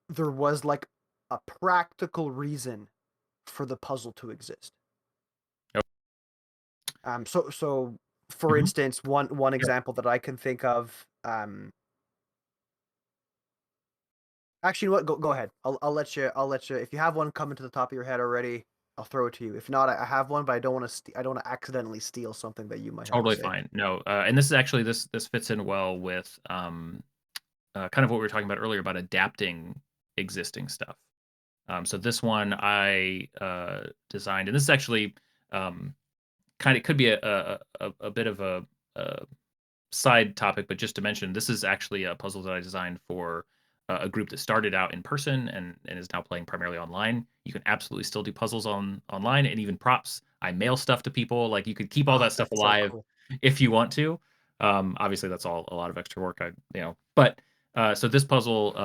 A: there was like a practical reason for the puzzle to exist.
B: Yep.
A: So for
B: Mhm.
A: instance, one
B: Sure.
A: example that I can think of, actually, you know what? Go ahead. I'll let you. If you have one coming to the top of your head already, I'll throw it to you. If not, I have one, but I don't want to. I don't want to accidentally steal something that you might have to
B: Totally
A: say.
B: fine. No, and this is actually this fits in well with kind of what we were talking about earlier about adapting existing stuff. So this one I designed, and this is actually um, kind of could be a bit of a side topic, but just to mention, this is actually a puzzle that I designed for a group that started out in person and is now playing primarily online. You can absolutely still do puzzles online and even props. I mail stuff to people. Like you could keep all
A: Oh,
B: that stuff
A: that's so
B: alive
A: cool.
B: if you want to. Obviously, that's all a lot of extra work. But so this puzzle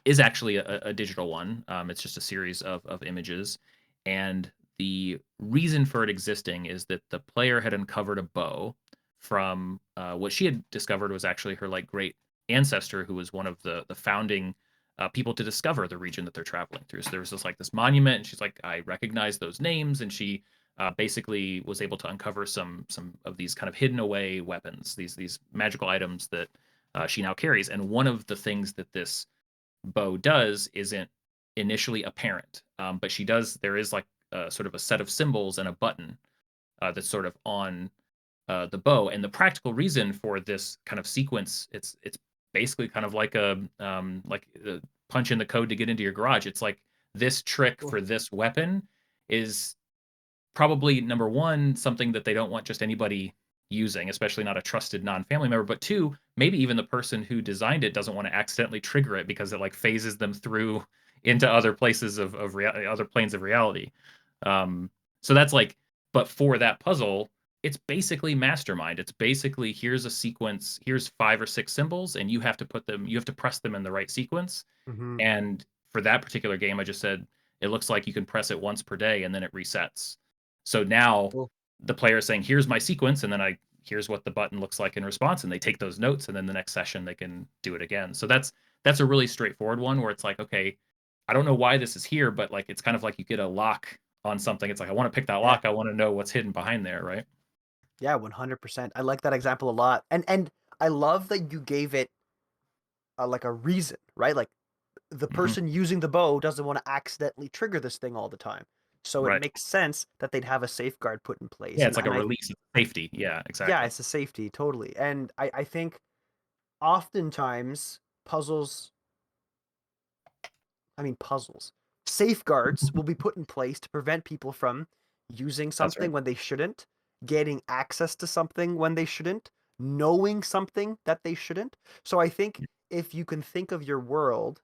B: is actually a digital one. It's just a series of images, and the reason for it existing is that the player had uncovered a bow from what she had discovered was actually her like great ancestor, who was one of the founding people to discover the region that they're traveling through. So there was this monument, and she's like, I recognize those names, and she basically was able to uncover some of these kind of hidden away weapons, these magical items that she now carries. And one of the things that this bow does isn't initially apparent, but she does. There is like sort of a set of symbols and a button that's sort of on the bow. And the practical reason for this kind of sequence, it's basically kind of like a punch in the code to get into your garage. It's like this trick
A: Cool.
B: for this weapon is probably number one, something that they don't want just anybody using, especially not a trusted non-family member. But two, maybe even the person who designed it doesn't want to accidentally trigger it because it like phases them through into other places other planes of reality. So that's like, but for that puzzle, it's basically mastermind. It's basically here's a sequence, here's 5 or 6 symbols, and you have to press them in the right sequence.
A: Mm-hmm.
B: And for that particular game, I just said it looks like you can press it once per day and then it resets. So now
A: Cool.
B: the player is saying, here's my sequence, and then here's what the button looks like in response, and they take those notes, and then the next session they can do it again. So that's a really straightforward one where it's like, okay, I don't know why this is here, but like it's kind of like you get a lock on something. It's like I want to pick that
A: Yeah.
B: lock. I want to know what's hidden behind there, right?
A: Yeah. 100%. I like that example a lot, and I love that you gave it like a reason, right? Like the
B: Hmm.
A: person using the bow doesn't want to accidentally trigger this thing all the time. So it
B: Right.
A: makes sense that they'd have a safeguard put in place.
B: Yeah, it's like a
A: And I
B: release of safety. Yeah,
A: yeah,
B: exactly.
A: it's a safety, totally. And I think oftentimes puzzles, puzzles, safeguards will be put in place to prevent people from using
B: That's
A: something
B: right.
A: when they shouldn't, getting access to something when they shouldn't, knowing something that they shouldn't. So I think if you can think of your world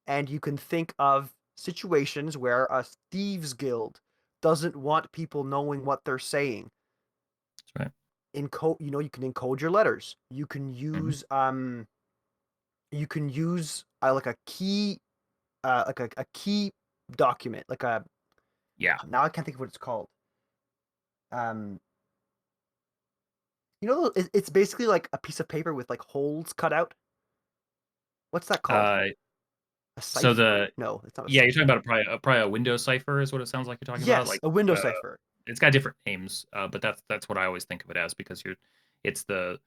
A: and you can think of situations where a thieves guild doesn't want people knowing what they're saying,
B: That's right.
A: encode, you can encode your letters. You can
B: Mhm.
A: use like a key, a key document, like a,
B: Yeah.
A: now I can't think of what it's called. Um, it's basically like a piece of paper with like holes cut out. What's that called?
B: Uh,
A: A
B: so
A: cipher?
B: the
A: No, it's not a
B: Yeah, you're
A: cipher.
B: talking about probably a Windows cipher is what it sounds like you're talking about.
A: Yes,
B: Like,
A: a window
B: uh,
A: cipher.
B: it's got different names, but that's what I always think of it as because it's the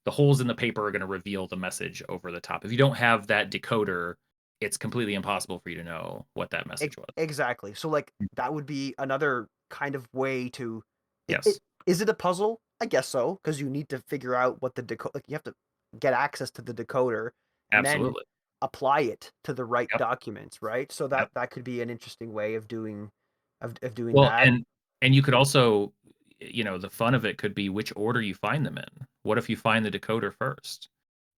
B: holes in the paper are going to reveal the message over the top. If you don't have that decoder, it's completely impossible for you to know what that message was.
A: Exactly. So like
B: Mm.
A: that would be another kind of way to it
B: Yes,
A: is it a puzzle? I guess so, because you need to figure out what the decode, like you have to get access to the decoder and then
B: absolutely.
A: apply it to the right
B: Yep,
A: documents, right? So
B: yep.
A: that could be an interesting way of doing doing
B: Well,
A: that.
B: and you could also, the fun of it could be which order you find them in. What if you find the decoder first?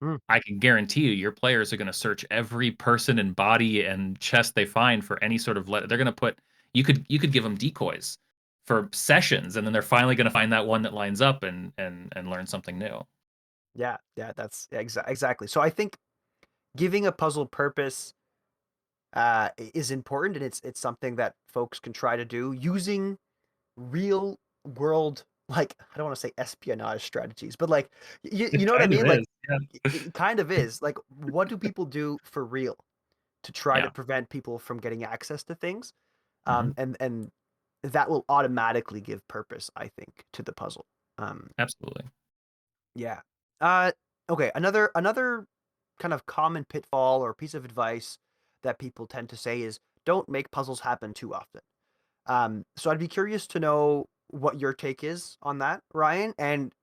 A: Mm,
B: I can guarantee you, your players are gonna search every person and body and chest they find for any sort of letter. They're gonna put you could give them decoys for sessions, and then they're finally gonna find that one that lines up and learn something new.
A: yeah, yeah, that's exactly. So I think giving a puzzle purpose is important, and it's something that folks can try to do using real world, like I don't want to say espionage strategies, but like
B: It
A: you know what I
B: kind of
A: mean? Like
B: is, yeah.
A: it kind of is. Like what do people do for real to try to
B: Yeah,
A: prevent people from getting access to things?
B: mhm,
A: And that will automatically give purpose, I think, to the puzzle. Um,
B: absolutely.
A: yeah. Uh, okay. Another kind of common pitfall or piece of advice that people tend to say is don't make puzzles happen too often. So I'd be curious to know what your take is on that, Ryan, and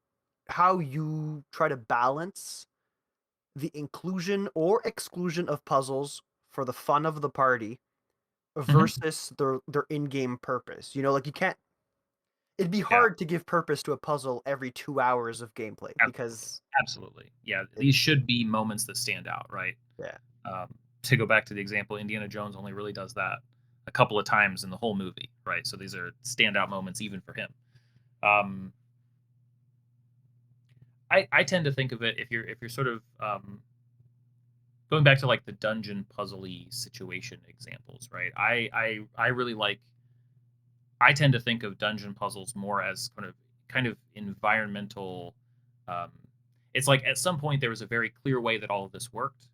A: how you try to balance the inclusion or exclusion of puzzles for the fun of the party
B: Mhm,
A: versus their in-game purpose. Like you can't, it'd be
B: yeah.
A: hard to give purpose to a puzzle every 2 hours of gameplay
B: Absolutely,
A: because
B: absolutely. Yeah,
A: it,
B: these should be moments that stand out, right?
A: yeah,
B: To go back to the example, Indiana Jones only really does that a couple of times in the whole movie, right? So these are standout moments even for him. Um, I tend to think of it if you're sort of going back to like the dungeon puzzly situation examples, right? I really like I tend to think of dungeon puzzles more as kind of environmental. Um, it's like at some point there was a very clear way that all of this worked,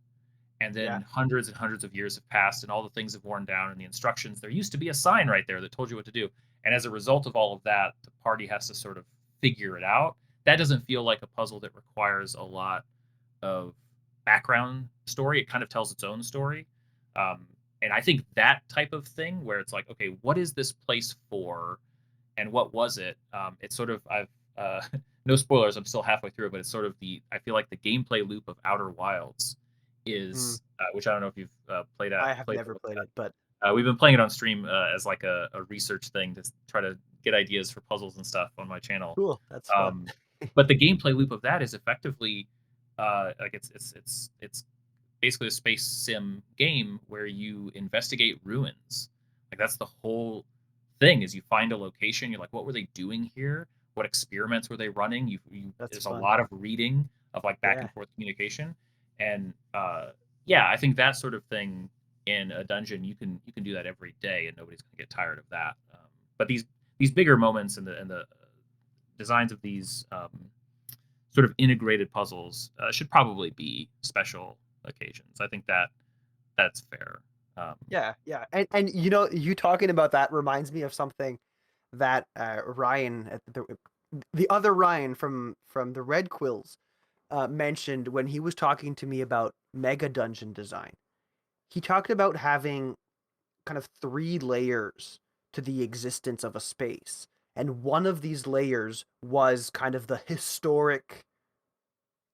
B: and
A: yeah,
B: then hundreds and hundreds of years have passed, and all the things have worn down, and the instructions. There used to be a sign right there that told you what to do, and as a result of all of that, the party has to sort of figure it out. That doesn't feel like a puzzle that requires a lot of background story. It kind of tells its own story. Um, and I think that type of thing where it's like, okay, what is this place for? And what was it? It's sort of uh, no spoilers. I'm still halfway through it, but it's sort of I feel like the gameplay loop of Outer Wilds
A: mm,
B: is which I don't know if you've
A: I have
B: played or
A: never
B: looked
A: played it, but
B: at. We've been playing it on stream as like a research thing to try to get ideas for puzzles and stuff on my channel.
A: cool, that's fun.
B: Um, but the gameplay loop of that is effectively like it's basically a space sim game where you investigate ruins. Like that's the whole thing is you find a location, you're like, what were they doing here? What experiments were they running?
A: That's
B: There's a
A: fun.
B: lot of reading of like back
A: Yeah,
B: and forth communication. And yeah, I think that sort of thing in a dungeon, you can do that every day and nobody's gonna get tired of that. But these bigger moments and the designs of these sort of integrated puzzles should probably be special occasions. I think that's fair. Um,
A: yeah, yeah. And you talking about that reminds me of something that Ryan, the other Ryan from the Red Quills, mentioned when he was talking to me about mega dungeon design. He talked about having kind of three layers to the existence of a space. And one of these layers was kind of the historic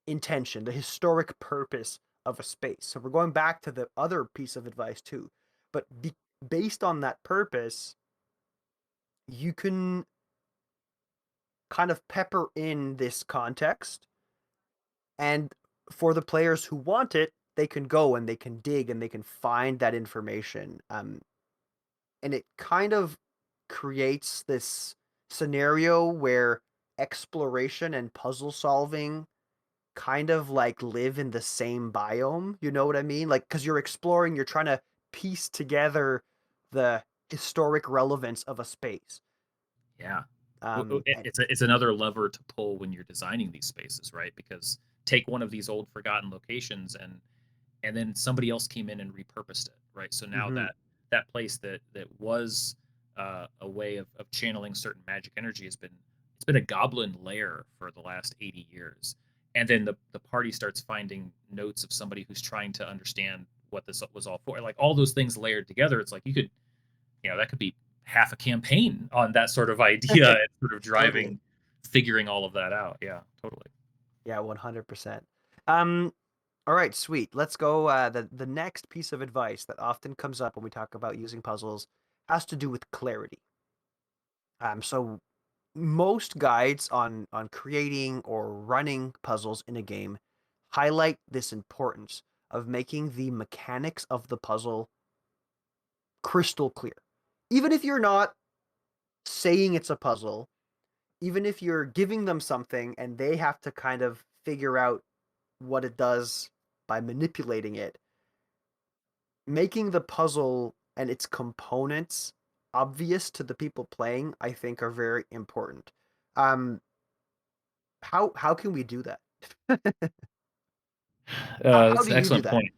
A: intention, the historic purpose of a space. So we're going back to the other piece of advice too. But based on that purpose, you can kind of pepper in this context, and for the players who want it, they can go and they can dig and they can find that information. And it kind of creates this scenario where exploration and puzzle solving kind of like live in the same biome. You know what I mean? Like, because you're exploring, you're trying to piece together the historic relevance of a space.
B: Yeah.
A: And
B: It's another lever to pull when you're designing these spaces, right? Because take one of these old forgotten locations and then somebody else came in and repurposed it, right? So now
A: mhm.
B: that place that was a way of channeling certain magic energy it's been a goblin lair for the last 80 years. And then the party starts finding notes of somebody who's trying to understand what this was all for. Like all those things layered together, it's like you could, that could be half a campaign on that sort of idea and sort of
A: Totally.
B: figuring all of that out. Yeah, totally.
A: Yeah, 100%. All right, sweet. Let's go. The next piece of advice that often comes up when we talk about using puzzles has to do with clarity. So most guides on creating or running puzzles in a game highlight this importance of making the mechanics of the puzzle crystal clear. Even if you're not saying it's a puzzle, even if you're giving them something and they have to kind of figure out what it does by manipulating it, making the puzzle and its components obvious to the people playing, I think, are very important. Um, how can we do that? How
B: That's
A: do
B: an
A: you do
B: excellent
A: that?
B: point.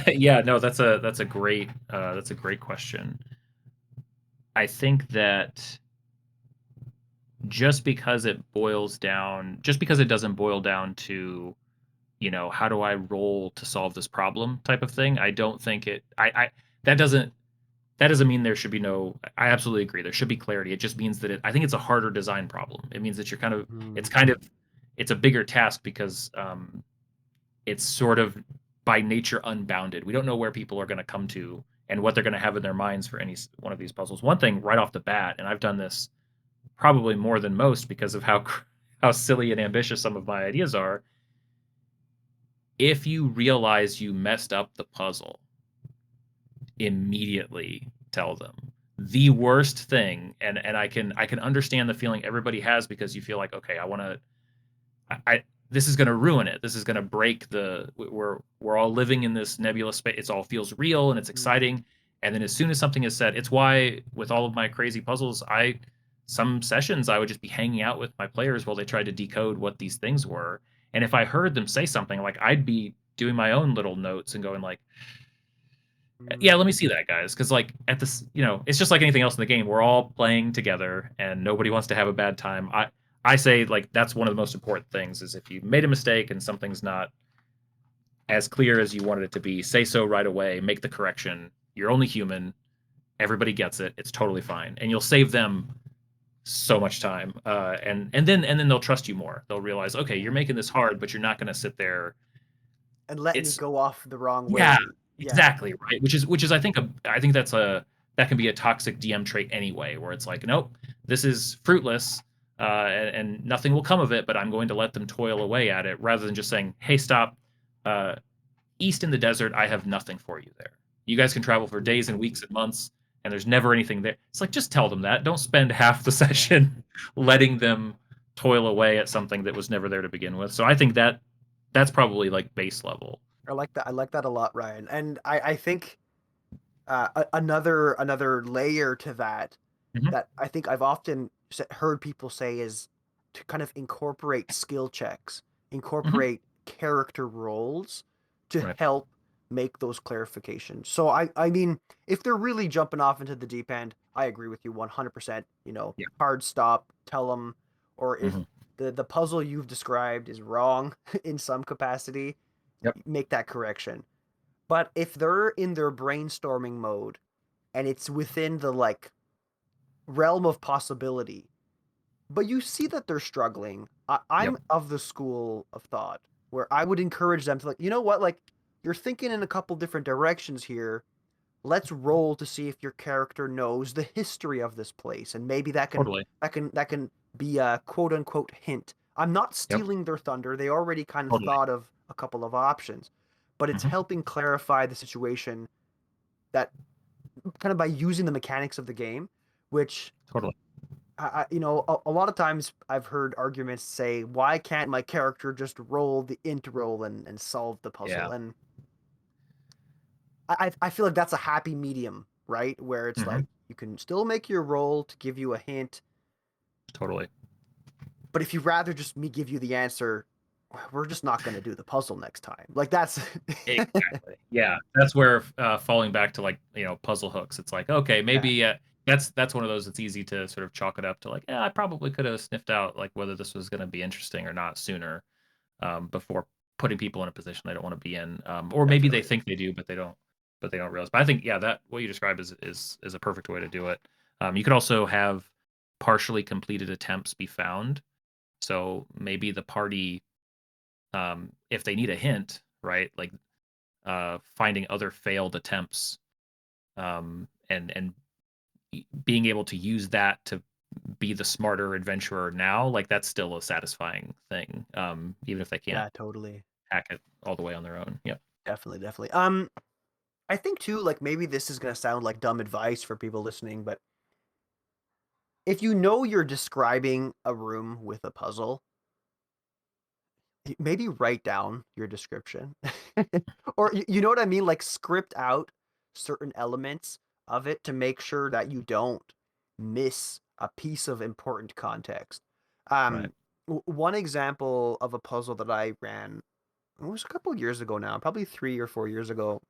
B: Yeah, no, that's a great question. I think that just because it doesn't boil down to, how do I roll to solve this problem type of thing, I don't think that doesn't that doesn't mean there should be no. I absolutely agree. There should be clarity. It just means that I think it's a harder design problem. It means that
A: Mm,
B: it's a bigger task because it's sort of by nature unbounded. We don't know where people are going to come to and what they're going to have in their minds for any one of these puzzles. One thing right off the bat, and I've done this probably more than most because of how silly and ambitious some of my ideas are. If you realize you messed up the puzzle, immediately tell them. The worst thing, and I can understand the feeling everybody has because you feel like, okay, I want to I this is going to ruin it. This is going to break we're all living in this nebulous space. It all feels real and it's
A: mm,
B: exciting. And then as soon as something is said, it's why with all of my crazy puzzles, some sessions I would just be hanging out with my players while they tried to decode what these things were. And if I heard them say something, like I'd be doing my own little notes and going like, yeah,
A: mm.
B: let me see that, guys. Because like at this, it's just like anything else in the game. We're all playing together, and nobody wants to have a bad time. I say like that's one of the most important things is if you made a mistake and something's not as clear as you wanted it to be, say so right away. Make the correction. You're only human. Everybody gets it. It's totally fine, and you'll save them so much time. And then they'll trust you more. They'll realize, okay, you're
A: Yeah.
B: making this hard, but you're not going to sit there.
A: And let me
B: It's
A: go off the wrong
B: Yeah,
A: way. Yeah.
B: exactly, right, which is I think that can be a toxic DM trait anyway, where it's like, "Nope, this is fruitless, and nothing will come of it, but I'm going to let them toil away at it," rather than just saying, "Hey, stop, uh, east in the desert, I have nothing for you there. You guys can travel for days and weeks and months, and there's never anything there." It's like, just tell them that. Don't spend half the
A: Yeah.
B: session letting them toil away at something that was never there to begin with. So I think that's probably, like, base level.
A: I like that. I like that a lot, Ryan. And I think another layer to that
B: Mhm,
A: that I think I've often heard people say is to kind of incorporate skill checks,
B: mhm,
A: incorporate character roles to
B: right,
A: help make those clarifications. So I mean, if they're really jumping off into the deep end, I agree with you 100%.
B: yeah,
A: Hard stop, tell them, or if
B: mhm,
A: the puzzle you've described is wrong in some capacity,
B: yep.
A: make that correction. But if they're in their brainstorming mode and it's within the like realm of possibility, but you see that they're struggling,
B: Yep.
A: I'm of the school of thought where I would encourage them to like, you know what, like you're thinking in a couple different directions here. Let's roll to see if your character knows the history of this place, and maybe
B: Totally.
A: that can be a quote unquote hint. I'm not
B: Yep.
A: stealing their thunder. They already kind of
B: Totally.
A: thought of a couple of options, but it's
B: Mhm.
A: helping clarify the situation that kind of by using the mechanics of the game, which
B: Totally.
A: a lot of times I've heard arguments say, why can't my character just roll the int roll and solve the puzzle?
B: Yeah.
A: And I feel like that's a happy medium, right? Where it's
B: Hmm.
A: like you can still make your roll to give you a hint,
B: Totally.
A: but if you'd rather just me give you the answer, we're just not going to do the puzzle next time. Like that's
B: Exactly. Yeah, that's where falling back to like puzzle hooks. It's like okay,
A: yeah,
B: maybe that's one of those. It's easy to sort of chalk it up to like yeah, I probably could have sniffed out like whether this was going to be interesting or not sooner before putting people in a position they don't want to be in, or maybe they
A: definitely.
B: think they do but they don't realize. But I think yeah, that what you describe is a perfect way to do it. You could also have partially completed attempts be found. So maybe the party, if they need a hint, right? Like finding other failed attempts, and being able to use that to be the smarter adventurer now, like that's still a satisfying thing, even if they can't
A: Yeah, totally.
B: hack it all the way on their own. Yeah.
A: Definitely, definitely. I think too, like maybe this is gonna sound like dumb advice for people listening, but if you know you're describing a room with a puzzle, maybe write down your description. Or you know what I mean? Like script out certain elements of it to make sure that you don't miss a piece of important context.
B: Right.
A: One example of a puzzle that I ran, it was a couple of years ago now, probably 3 or 4 years ago,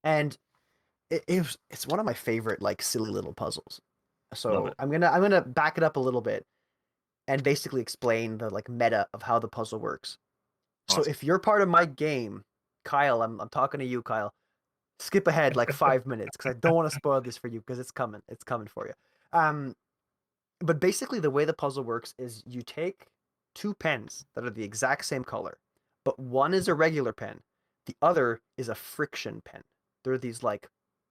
A: and it's one of my favorite like silly little puzzles.
B: Love
A: So
B: it.
A: I'm gonna back it up a little bit and basically explain the like meta of how the puzzle works. So
B: Awesome.
A: if you're part of my game, Kyle, I'm talking to you, Kyle. Skip ahead like 5 minutes because I don't want to spoil this for you because it's coming. It's coming for you. Um, but basically the way the puzzle works is you take two pens that are the exact same color, but one is a regular pen, the other is a friction pen. There are these like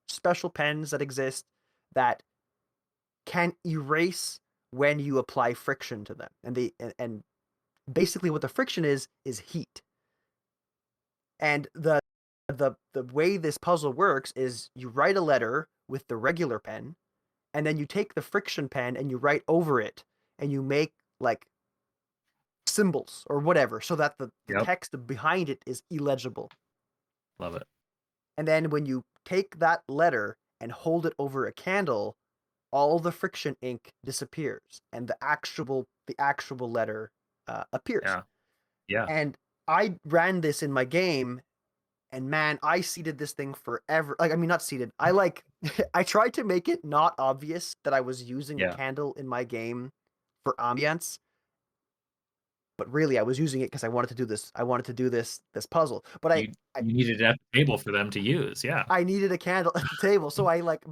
A: special pens that exist that can erase when you apply friction to them, and basically what the friction is heat. And the way this puzzle works is you write a letter with the regular pen, and then you take the friction pen and you write over it, and you make like symbols or whatever so that the
B: Yep.
A: text behind it is illegible.
B: Love it.
A: And then when you take that letter and hold it over a candle, all the friction ink disappears and the actual letter appears.
B: Yeah. Yeah.
A: And I ran this in my game, and man, I seeded this thing forever. Like, I mean, not seeded. I like, I tried to make it not obvious that I was using a
B: Yeah.
A: candle in my game for ambience, but really I was using it because I wanted to do this. I wanted to do this puzzle, but
B: You you needed it at the table for them to use. Yeah.
A: I needed a candle at the table, so I like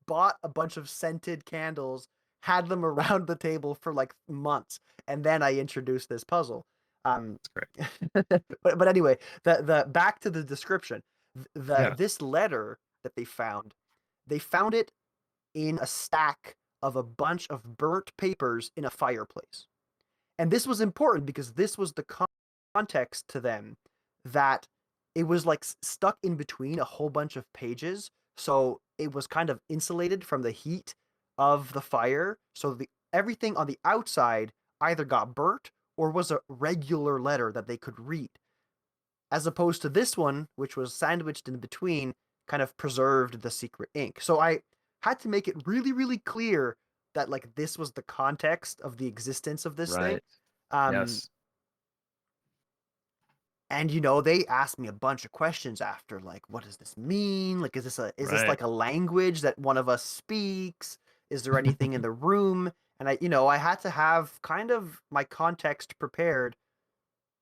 A: bought a bunch of scented candles, had them around the table for like months, and then I introduced this puzzle. Um,
B: That's great.
A: but anyway, the back to the description. The
B: Yeah.
A: This letter that they found it in a stack of a bunch of burnt papers in a fireplace. And this was important because this was the context to them that it was like stuck in between a whole bunch of pages. So it was kind of insulated from the heat of the fire. So everything on the outside either got burnt or was a regular letter that they could read. As opposed to this one, which was sandwiched in between, kind of preserved the secret ink. So I had to make it really, really clear that like this was the context of the existence of this thing.
B: Right.
A: Um,
B: Yes.
A: and they asked me a bunch of questions after, like, what does this mean? Like, is this
B: Right.
A: like a language that one of us speaks? Is there anything in the room? And I had to have kind of my context prepared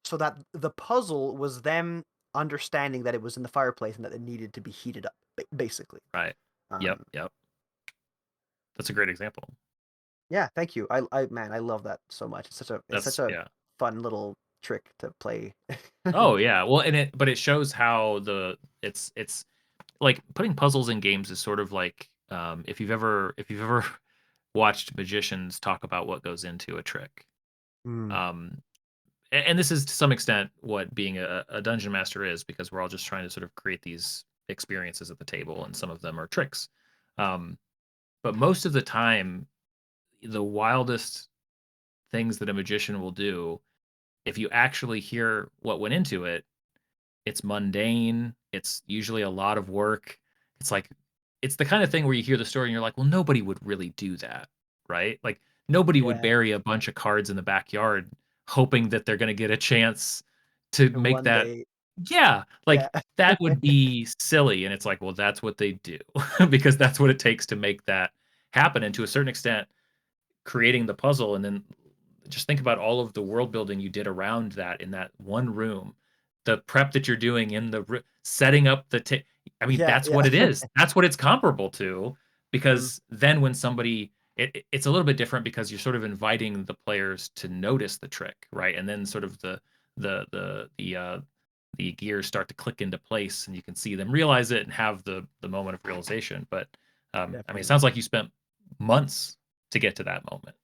A: so that the puzzle was them understanding that it was in the fireplace and that it needed to be heated up, basically.
B: Right. Yep.
A: Um,
B: Yep. That's a great example.
A: yeah, thank you. Man, I love that so much. It's such
B: That's
A: a
B: yeah.
A: fun little trick to play.
B: Oh yeah. Well, and it shows how it's like putting puzzles in games is sort of like if you've ever watched magicians talk about what goes into a trick.
A: Mm,
B: Um, and this is to some extent what being a dungeon master is because we're all just trying to sort of create these experiences at the table, and some of them are tricks. Um, but most of the time, the wildest things that a magician will do, if you actually hear what went into it, it's mundane. It's usually a lot of work. It's like it's the kind of thing where you hear the story and you're like, well, nobody would really do that, right? Like nobody would
A: Yeah.
B: bury a bunch of cards in the backyard hoping that they're going to get a chance to make
A: One
B: that.
A: day.
B: Yeah,
A: Yeah.
B: like that would be silly. And it's like, well, that's what they do because that's what it takes to make that happen. And to a certain extent, creating the puzzle and then just think about all of the world building you did around that in that one room, the prep that you're doing in the setting up I mean,
A: Yeah.
B: that's
A: Yeah.
B: what it is. That's what it's comparable to,
A: Mhm.
B: because then when somebody it's a little bit different because you're sort of inviting the players to notice the trick, right? And then sort of the gears start to click into place and you can see them realize it and have the moment of realization. But I mean, it
A: Definitely.
B: sounds like you spent months to get to that moment.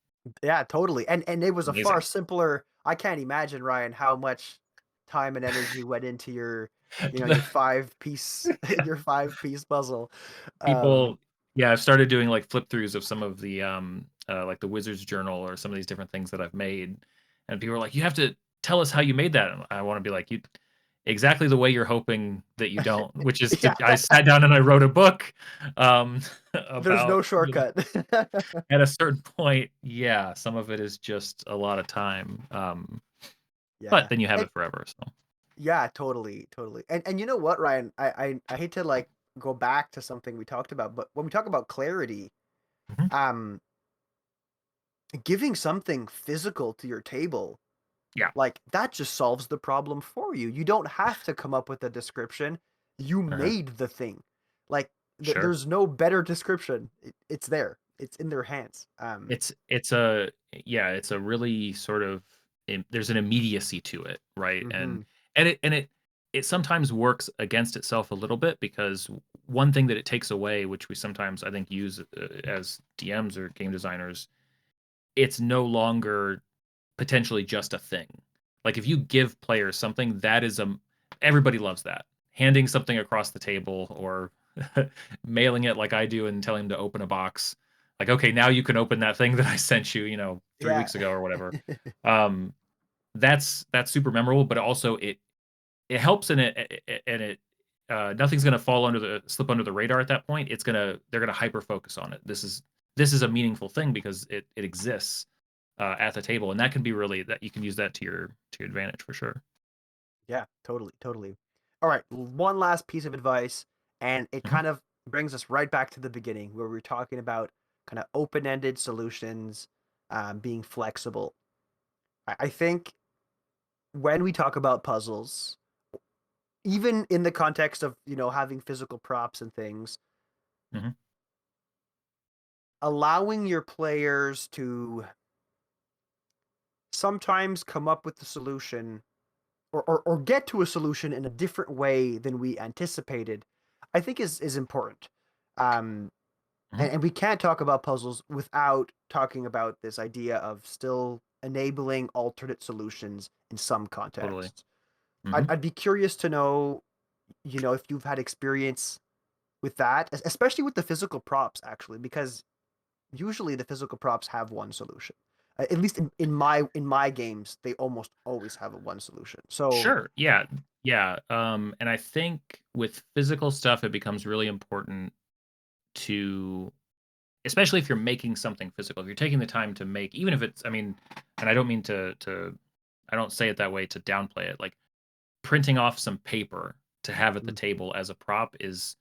A: Yeah, totally. And it was a far
B: Amazing.
A: simpler. I can't imagine, Ryan, how much time and energy went into your 5 piece your 5 piece puzzle. Um,
B: People, yeah, I've started doing like flip throughs of some of the like the Wizard's Journal or some of these different things that I've made, and people are like, "You have to tell us how you made that." And I want to be like, "You exactly the way you're hoping that you don't," which is
A: yeah,
B: I sat down and I wrote a book um
A: there's
B: about
A: no shortcut.
B: at a certain point, yeah, some of it is just a lot of time. But
A: Yeah.
B: then you have
A: And
B: it forever. So
A: yeah, totally, totally. And you know what, Ryan? I hate to like go back to something we talked about, but when we talk about clarity,
B: mhm.
A: um, giving something physical to your table,
B: Yeah,
A: like that just solves the problem for you. You don't have to come up with a description. You
B: uh
A: made the thing. Like
B: sure.
A: there's no better description. It's there. It's in their hands.
B: It's a yeah, it's a really sort of there's an immediacy to it, right?
A: Mhm.
B: And it sometimes works against itself a little bit because one thing that it takes away, which we sometimes I think use as DMs or game designers, it's no longer potentially just a thing. Like if you give players something, that is everybody loves that. Handing something across the table or mailing it like I do and telling them to open a box. Like, okay, now you can open that thing that I sent you, 3
A: Yeah.
B: weeks ago or whatever. Um, that's super memorable, but also it helps in it and it nothing's gonna fall under the slip under the radar at that point. They're gonna hyper focus on it. This is a meaningful thing because it exists at the table, and that can be really that you can use that to your advantage for sure.
A: Yeah, totally, totally. All right, one last piece of advice, and it
B: Mhm.
A: kind of brings us right back to the beginning where we were talking about kind of open-ended solutions, being flexible. I think when we talk about puzzles, even in the context of having physical props and things,
B: Mhm.
A: allowing your players to sometimes come up with the solution or get to a solution in a different way than we anticipated, I think is important. Um,
B: Mhm.
A: and we can't talk about puzzles without talking about this idea of still enabling alternate solutions in some
B: Totally.
A: contexts.
B: Mhm.
A: I'd be curious to know, if you've had experience with that, especially with the physical props, actually, because usually the physical props have one solution. At least in my games, they almost always have a one solution. So
B: Sure. Yeah. Yeah. And I think with physical stuff, it becomes really important to, especially if you're making something physical, if you're taking the time to make, even if it's, I mean, and I don't mean I don't say it that way to downplay it. Like printing off some paper to have at the
A: Mhm.
B: table as a prop is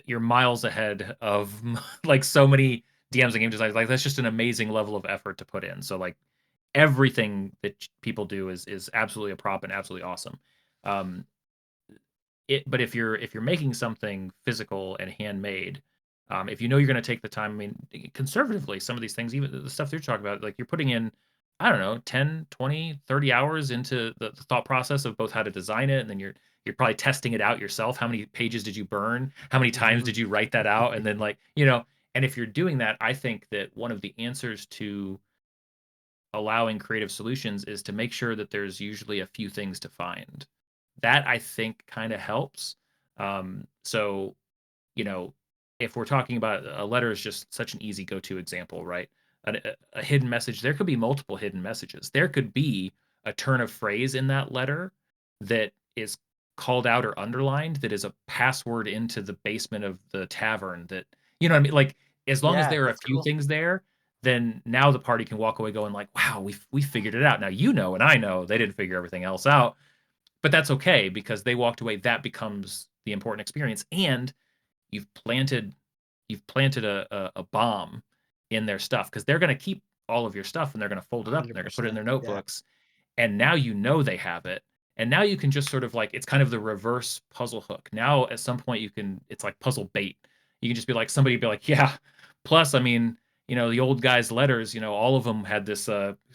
B: you're miles ahead of like so many DMs and game designers. Like that's just an amazing level of effort to put in. So like everything that people do is absolutely a prop and absolutely awesome. Um, but if you're making something physical and handmade, if you know you're going to take the time, I mean, conservatively, some of these things, even the stuff you're talking about, like you're putting in, I don't know, 10, 20, 30 hours into the thought process of both how to design it, and then you're probably testing it out yourself. How many pages did you burn? How many times
A: Mhm.
B: did you write that out? And then and if you're doing that, I think that one of the answers to allowing creative solutions is to make sure that there's usually a few things to find. That I think kind of helps. So, you know, if we're talking about a letter is just such an easy go-to example, right? a hidden message. There could be multiple hidden messages. There could be a turn of phrase in that letter that is called out or underlined that is a password into the basement of the tavern that, you know what I mean? Like, as long as
A: Yeah,
B: there are a
A: that's
B: few
A: cool.
B: things there, then now the party can walk away going like, wow, we figured it out. Now, you know, and I know they didn't figure everything else out, but that's okay because they walked away. That becomes the important experience. And you've planted a bomb in their stuff because they're going to keep all of your stuff and they're going to fold it up and they're going to put it in
A: 100%.
B: their
A: Yeah.
B: notebooks. And now you know they have it. And now you can just sort of like, it's kind of the reverse puzzle hook. Now at some point it's like puzzle bait. You can just be like, somebody be like, yeah. Plus, I mean, you know, the old guy's letters, you know, all of them had this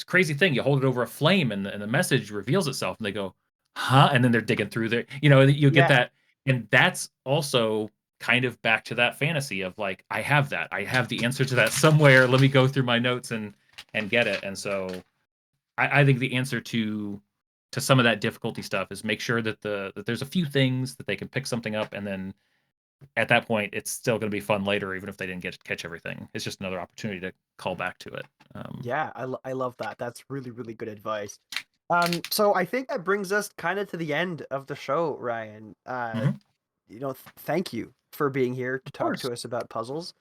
B: crazy thing. You hold it over a flame and the message reveals itself and they go, huh? And then they're digging through there. You know, you get
A: Yeah.
B: that. And that's also kind of back to that fantasy of like, I have that. I have the answer to that somewhere. Let me go through my notes and get it. And so I think the answer to some of that difficulty stuff is make sure that that there's a few things that they can pick something up, and then at that point it's still going to be fun later, even if they didn't get to catch everything. It's just another opportunity to call back to it.
A: Yeah, I love that. That's really, really good advice. So I think that brings us kind of to the end of the show, Ryan.
B: Mhm.
A: Thank you for being here to
B: Of
A: talk
B: course,
A: to us about puzzles.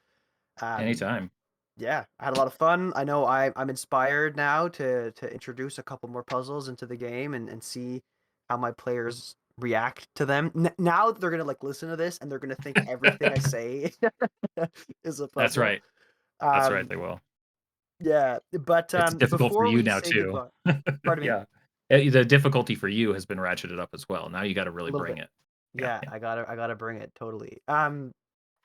A: Um,
B: anytime.
A: yeah, I had a lot of fun. I know I'm inspired now to introduce a couple more puzzles into the game and see how my players react to them. Now they're gonna like listen to this and they're gonna think everything I say is a
B: That's
A: puzzle.
B: right. That's right.
A: Um,
B: They will.
A: yeah, but
B: It's difficult for
A: before
B: you
A: we
B: now
A: say
B: too.
A: goodbye, pardon me,
B: Yeah. The difficulty for you has been ratcheted up as well. Now you got to
A: a
B: really
A: little
B: bring
A: bit.
B: it. Yeah.
A: Yeah,
B: Yeah.
A: I gotta bring it totally.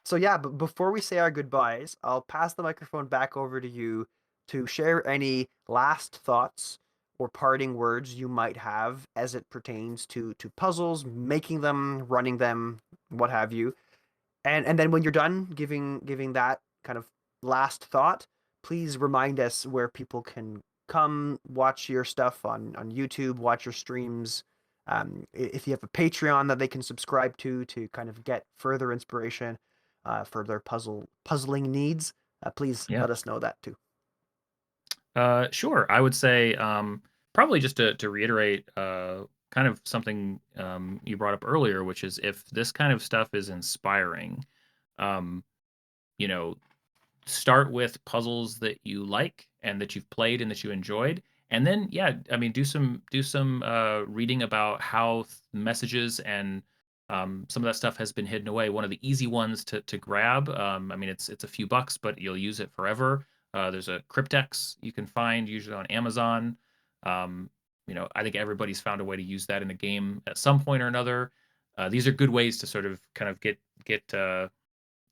A: So yeah, but before we say our goodbyes, I'll pass the microphone back over to you to share any last thoughts or parting words you might have as it pertains to puzzles, making them, running them, what have you. And then when you're done giving that kind of last thought, please remind us where people can come watch your stuff on YouTube, watch your streams. If you have a Patreon that they can subscribe to kind of get further inspiration for their puzzling needs, please
B: Yeah.
A: let us know that too.
B: Sure. I would say probably just to reiterate kind of something you brought up earlier, which is if this kind of stuff is inspiring, um, you know, start with puzzles that you like and that you've played and that you enjoyed. And then, yeah, I mean, do some reading about how messages and some of that stuff has been hidden away. One of the easy ones to grab. I mean, it's a few bucks, but you'll use it forever. There's a cryptex you can find usually on Amazon. Um, you know, I think everybody's found a way to use that in a game at some point or another. These are good ways to sort of kind of get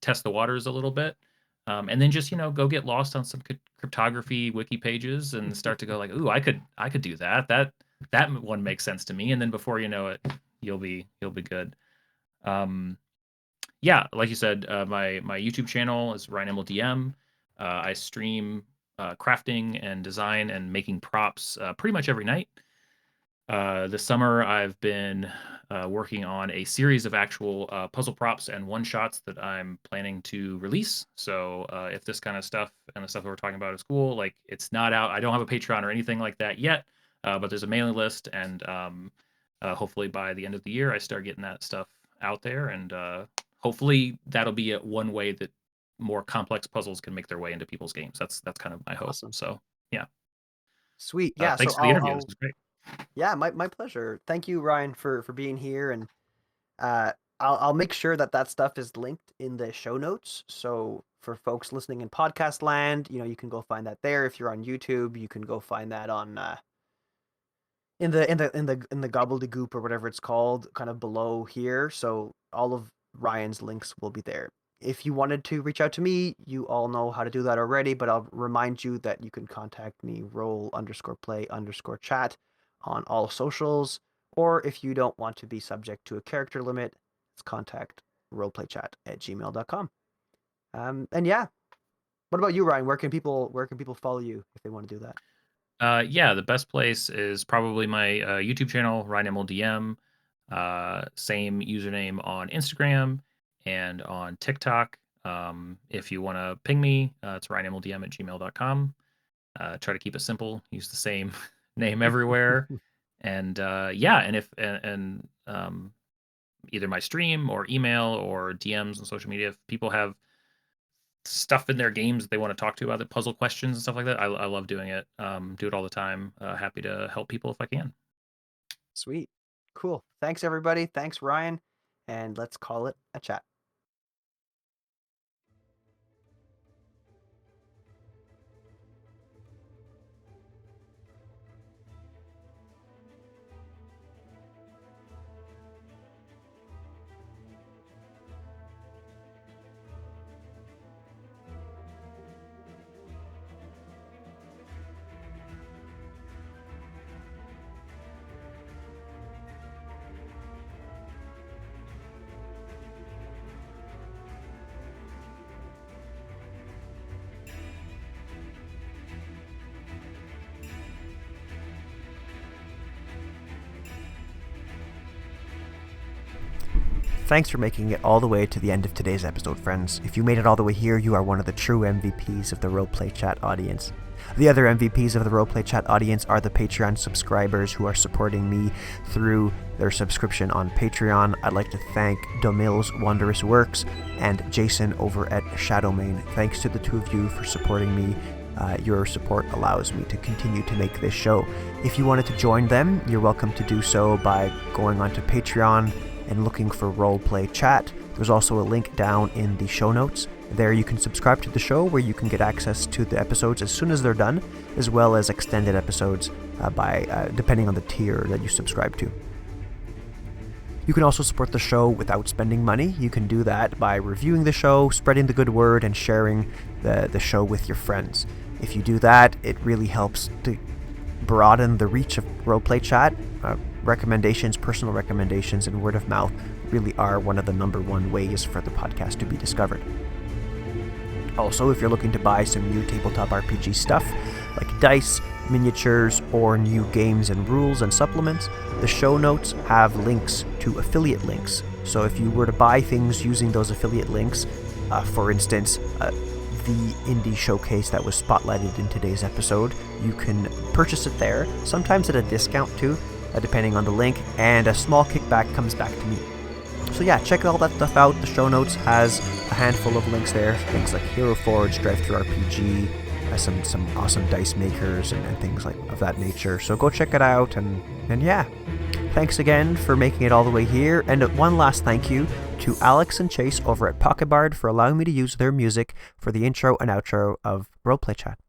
B: test the waters a little bit. And then just, you know, go get lost on some cryptography wiki pages and start to go like, ooh, I could do that. That one makes sense to me. And then before you know it, you'll be good. Um, yeah, like you said, my YouTube channel is Ryan Imel DM. I stream crafting and design and making props pretty much every night. This summer, I've been working on a series of actual puzzle props and one shots that I'm planning to release. So, if this kind of stuff and the stuff that we're talking about is cool, like it's not out, I don't have a Patreon or anything like that yet, but there's a mailing list, and hopefully by the end of the year, I start getting that stuff out there, and hopefully that'll be one way that more complex puzzles can make their way into people's games. That's kind of my hope.
A: Awesome.
B: So, yeah,
A: Sweet. Yeah, so
B: thanks for the interview. This was great.
A: yeah, my pleasure. Thank you, Ryan, for being here and Uh, I'll make sure that that stuff is linked in the show notes. So for folks listening in podcast land, you can go find that there. If you're on YouTube, you can go find that on in the gobbledygook or whatever it's called, kind of below here. So all of Ryan's links will be there. If you wanted to reach out to me, you all know how to do that already, but I'll remind you that you can contact me roll_play_chat on all socials, or if you don't want to be subject to a character limit, it's contact roleplaychat@gmail.com. And yeah, what about you, Ryan? Where can people follow you if they want to do that?
B: Yeah, the best place is probably my YouTube channel, Ryan Imel DM. Same username on Instagram and on TikTok. If you want to ping me, it's ryanimldm@gmail.com. Try to keep it simple. Use the same name everywhere. And and if either my stream or email or DMs on social media, if people have stuff in their games that they want to talk to about, the puzzle questions and stuff like that, I love doing it. Do it all the time. Happy to help people if I can.
A: Sweet. Cool. Thanks, everybody. Thanks, Ryan. And let's call it a chat. Thanks for making it all the way to the end of today's episode, friends. If you made it all the way here, you are one of the true MVPs of the Roleplay Chat audience. The other MVPs of the Roleplay Chat audience are the Patreon subscribers who are supporting me through their subscription on Patreon. I'd like to thank Domil's Wondrous Works and Jason over at Shadowmane. Thanks to the two of you for supporting me. Your support allows me to continue to make this show. If you wanted to join them, you're welcome to do so by going onto Patreon and looking for Roleplay Chat. There's also a link down in the show notes. There you can subscribe to the show, where you can get access to the episodes as soon as they're done, as well as extended episodes depending on the tier that you subscribe to. You can also support the show without spending money. You can do that by reviewing the show, spreading the good word, and sharing the show with your friends. If you do that, it really helps to broaden the reach of Roleplay Chat. Recommendations, personal recommendations, and word of mouth really are one of the number one ways for the podcast to be discovered. Also, if you're looking to buy some new tabletop RPG stuff, like dice, miniatures, or new games and rules and supplements, the show notes have links to affiliate links. So if you were to buy things using those affiliate links, for instance, the indie showcase that was spotlighted in today's episode, you can purchase it there, sometimes at a discount too, depending on the link, and a small kickback comes back to me. So yeah, check all that stuff out. The show notes has a handful of links there, things like Hero Forge, DriveThruRPG, some awesome dice makers and things like of that nature. So go check it out, and yeah, thanks again for making it all the way here. And one last thank you to Alex and Chase over at Pocket Bard for allowing me to use their music for the intro and outro of Roleplay Chat.